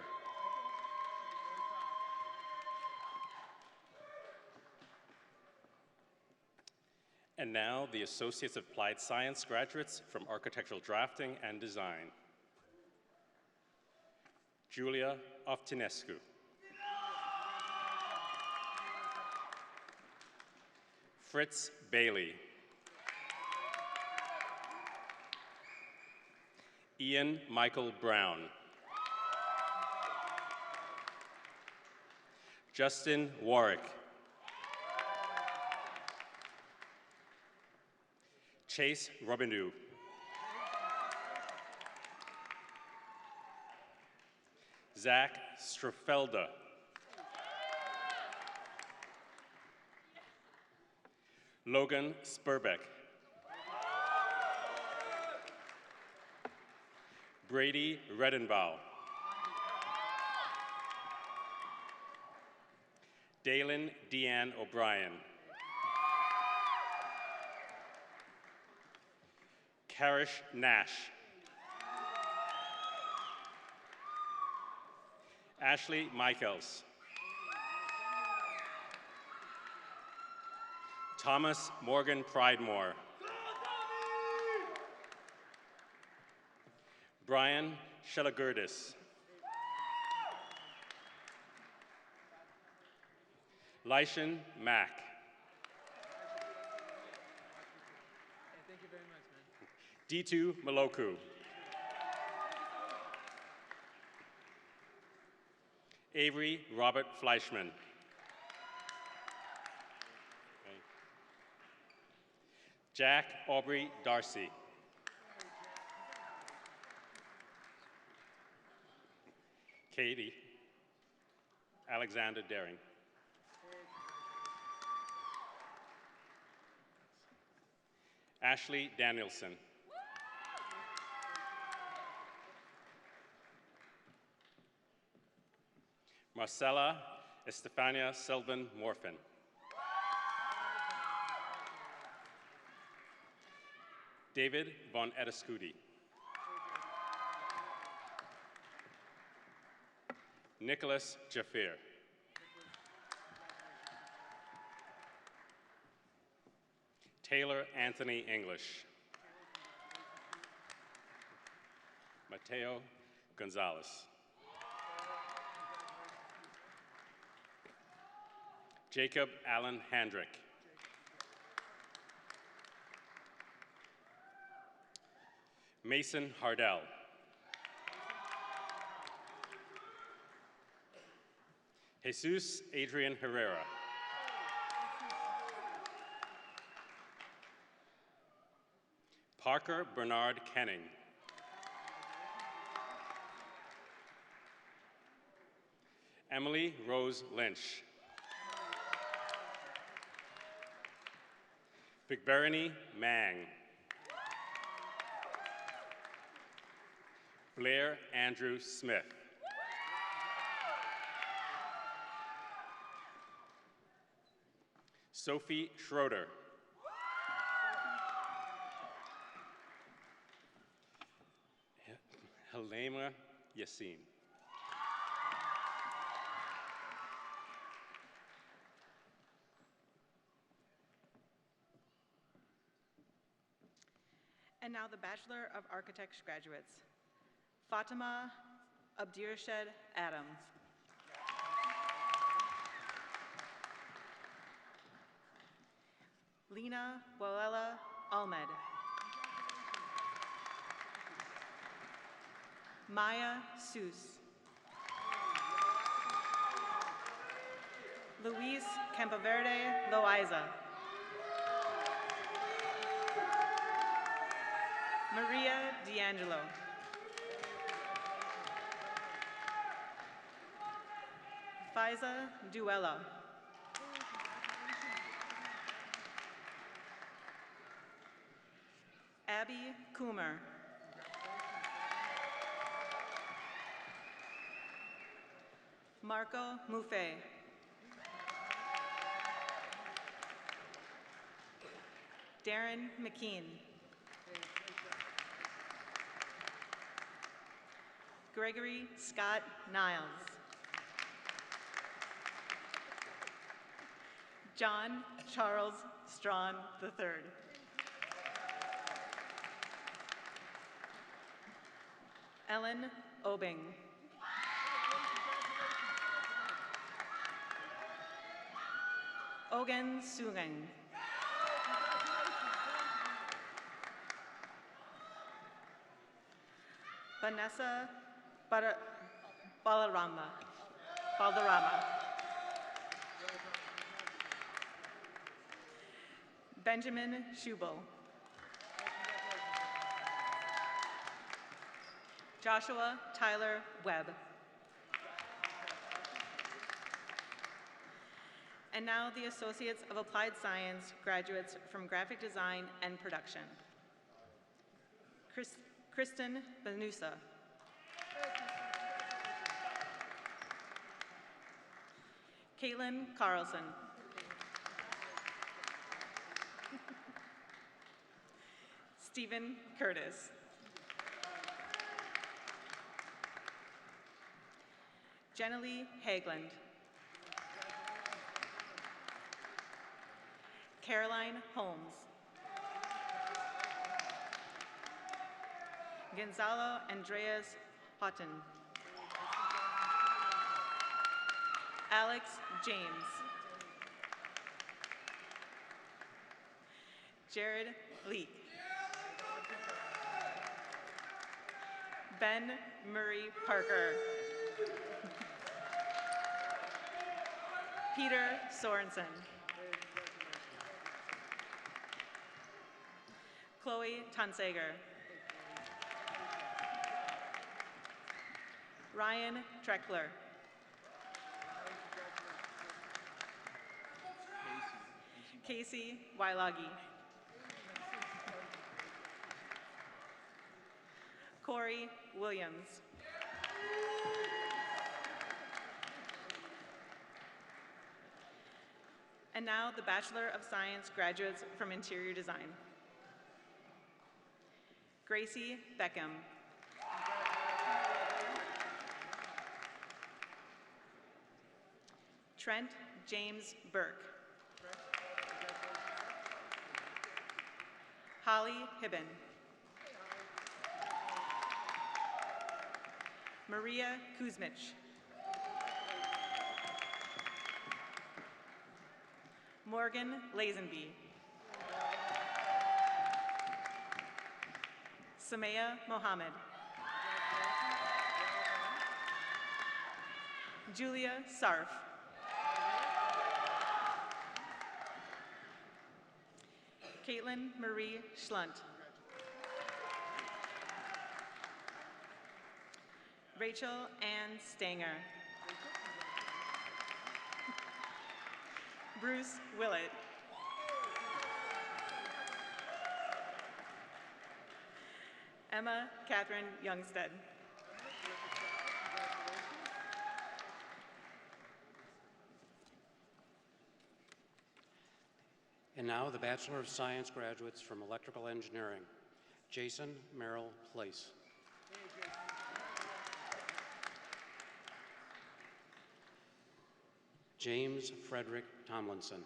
And now the Associates of Applied Science graduates from Architectural Drafting and Design. Julia Oftinescu. Fritz Bailey. Ian Michael Brown. Justin Warwick. Chase Robineau. Zach Straffelda. Logan Spurbeck. Brady Redenbaugh. Dalen Deanne O'Brien. Karish Nash. Ashley Michaels. Thomas Morgan Pridemore. Brian Shelagurdis. Lyshan Mack. Thank you very much, man. D2 Maloku. Avery Robert Fleischman. Jack Aubrey Darcy. Katie Alexander Daring. Ashley Danielson. Marcella Estefania Selvin Morfin. David von Edescudi. Nicholas Jafir. Taylor Anthony English. Mateo Gonzalez. Jacob Allen Handrick. Mason Hardell. Jesus Adrian Herrera. Parker Bernard Kenning. Emily Rose Lynch. Vicberony Mang. Blair Andrew Smith. Sophie Schroeder. Helena Yassin. And now the Bachelor of Architecture graduates. Fatima Abdirashed Adams. Lena Boella Ahmed. Maya Seuss. Luis Campoverde Loaiza. Maria D'Angelo. Faiza Duella. Abby Coomer. Marco Muffet. Darren McKean. Gregory Scott Niles. John Charles Strawn III. Ellen Obing. Ogen Sungen. Vanessa Balarama. Benjamin Schubel. Joshua Tyler Webb. And now the Associates of Applied Science graduates from Graphic Design and Production. Kristen Benusa. Caitlin Carlson. Stephen Curtis. Jennilee Hageland. Caroline Holmes. Gonzalo Andreas Houghton. Alex James. Jared Leek. Ben Murray Parker. Peter Sorensen. Chloe Tonsager. Ryan Treckler. Casey Wailagi. Corey Williams. And now the Bachelor of Science graduates from Interior Design. Gracie Beckham. Trent James Burke. Holly Hibben. Maria Kuzmich. Morgan Lazenby. Samaya Mohammed. Julia Sarf. Caitlin Marie Schlunt. Rachel Ann Stanger. Bruce Willett. Emma Catherine Youngstead. And now the Bachelor of Science graduates from Electrical Engineering, Jason Merrill Place. James Frederick Tomlinson.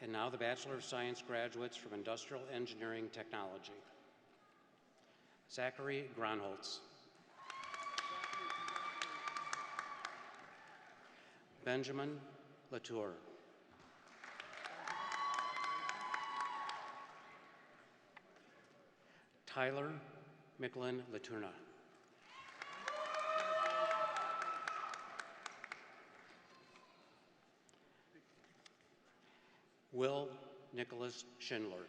And now the Bachelor of Science graduates from Industrial Engineering Technology, Zachary Gronholtz. Benjamin Latour. Tyler Micklin Laturna. Will Nicholas Schindler.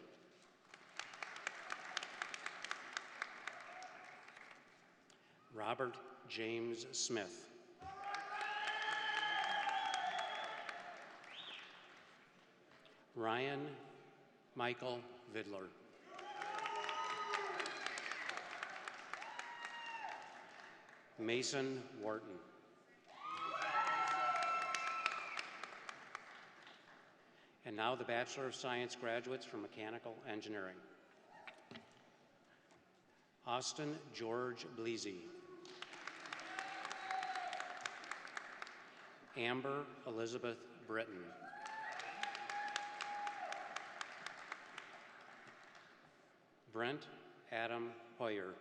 Robert James Smith. Ryan Michael Vidler. Mason Wharton. And now the Bachelor of Science graduates from Mechanical Engineering. Austin George Bleasy. Amber Elizabeth Britton. Brent Adam Hoyer.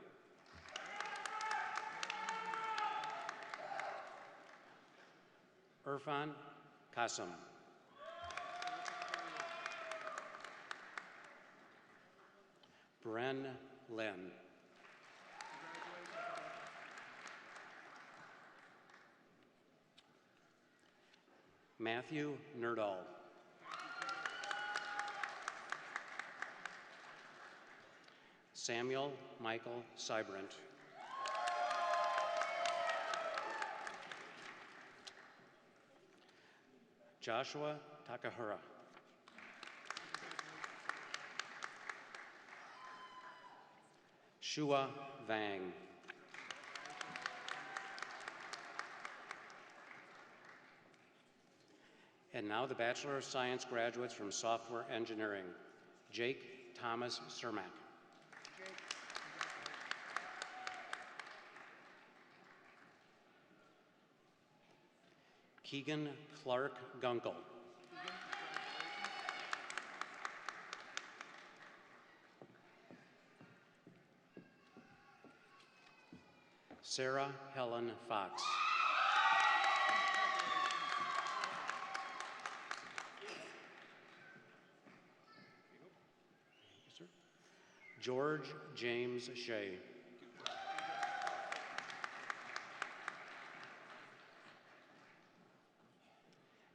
Irfan Qasim. Bren Lynn. Matthew Nerdall. Samuel Michael Sybrant. Joshua Takahura. Shua Vang. And now the Bachelor of Science graduates from Software Engineering, Jake Thomas Cermak. Keegan Clark Gunkel. Sarah Helen Fox. George James Shea.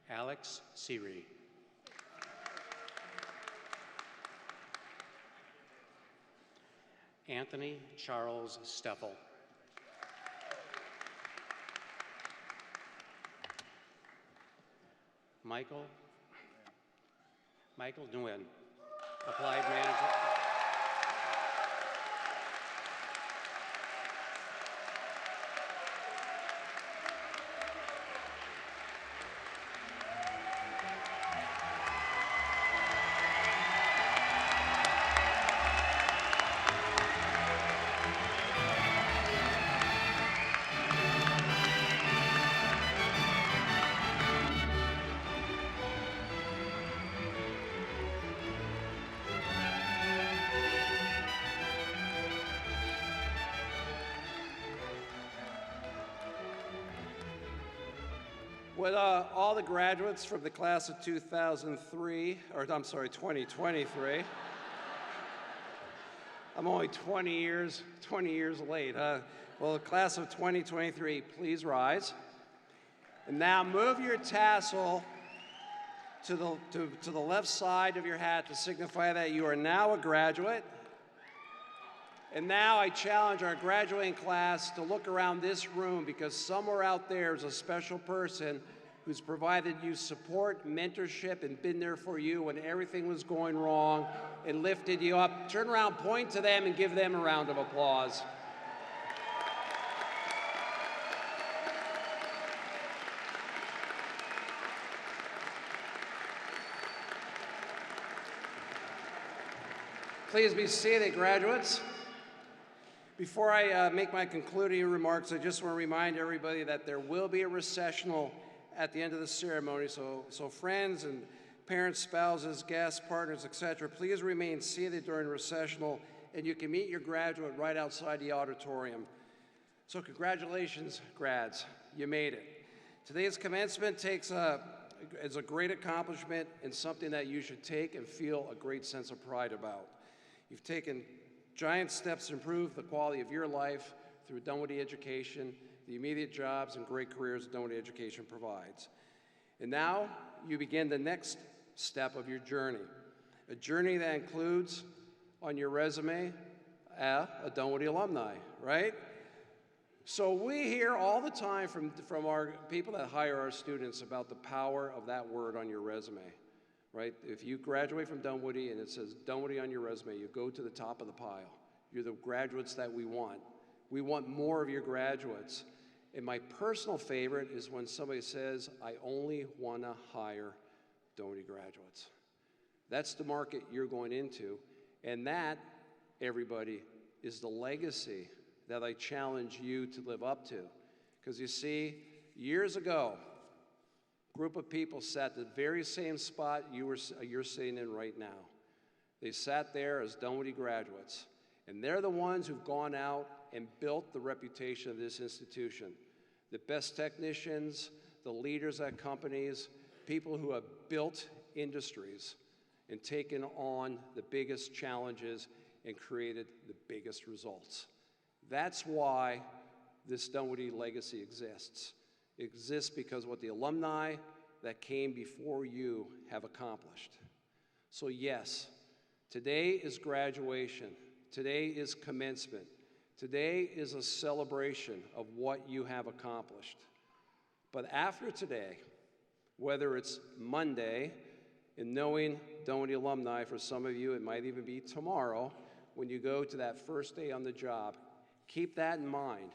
Alex Siri. Anthony Charles Steffel. Michael Nguyen, Applied Management. Would all the graduates from the class of 2003, or I'm sorry, 2023, I'm only 20 years late, huh? Well, the class of 2023, please rise. And now move your tassel to the left side of your hat to signify that you are now a graduate. And now I challenge our graduating class to look around this room, because somewhere out there is a special person who's provided you support, mentorship, and been there for you when everything was going wrong and lifted you up. Turn around, point to them, and give them a round of applause. Please be seated, graduates. Before I make my concluding remarks, I just want to remind everybody that there will be a recessional at the end of the ceremony. So friends and parents, spouses, guests, partners, etc., please remain seated during recessional, and you can meet your graduate right outside the auditorium. So congratulations, grads. You made it. Today's commencement is a great accomplishment and something that you should take and feel a great sense of pride about. You've taken giant steps to improve the quality of your life through Dunwoody education, the immediate jobs and great careers Dunwoody education provides. And now you begin the next step of your journey, a journey that includes on your resume a Dunwoody alumni, right? So we hear all the time from our people that hire our students about the power of that word on your resume. Right? If you graduate from Dunwoody and it says Dunwoody on your resume, you go to the top of the pile. You're the graduates that we want. We want more of your graduates. And my personal favorite is when somebody says, I only want to hire Dunwoody graduates. That's the market you're going into. And that, everybody, is the legacy that I challenge you to live up to. Because you see, years ago, group of people sat the very same spot you're sitting in right now. They sat there as Dunwoody graduates, and they're the ones who've gone out and built the reputation of this institution. The best technicians, the leaders at companies, people who have built industries and taken on the biggest challenges and created the biggest results. That's why this Dunwoody legacy exists. It exists because what the alumni that came before you have accomplished. So yes, today is graduation. Today is commencement. Today is a celebration of what you have accomplished. But after today, whether it's Monday, and knowing Dunwoody alumni, for some of you, it might even be tomorrow, when you go to that first day on the job, keep that in mind.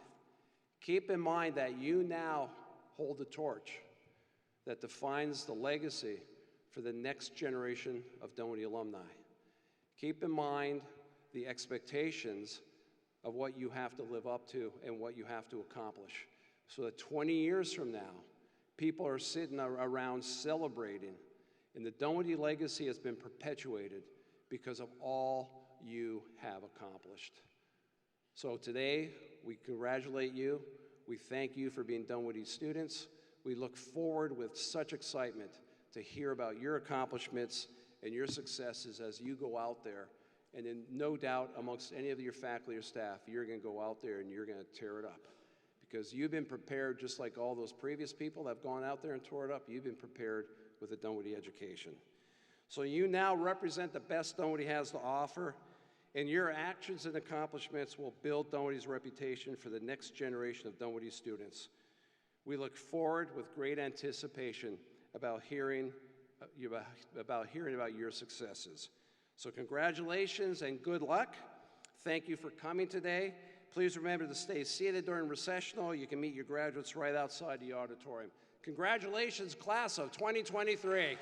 Keep in mind that you now hold the torch that defines the legacy for the next generation of Dunwoody alumni. Keep in mind the expectations of what you have to live up to and what you have to accomplish, so that 20 years from now, people are sitting around celebrating, and the Dunwoody legacy has been perpetuated because of all you have accomplished. So today, we congratulate you. We thank you for being Dunwoody students. We look forward with such excitement to hear about your accomplishments and your successes as you go out there. And in no doubt, amongst any of your faculty or staff, you're going to go out there and you're going to tear it up. Because you've been prepared, just like all those previous people that have gone out there and tore it up, you've been prepared with a Dunwoody education. So you now represent the best Dunwoody has to offer, and your actions and accomplishments will build Dunwoody's reputation for the next generation of Dunwoody students. We look forward with great anticipation about hearing about your successes. So congratulations and good luck. Thank you for coming today. Please remember to stay seated during recessional. You can meet your graduates right outside the auditorium. Congratulations, class of 2023.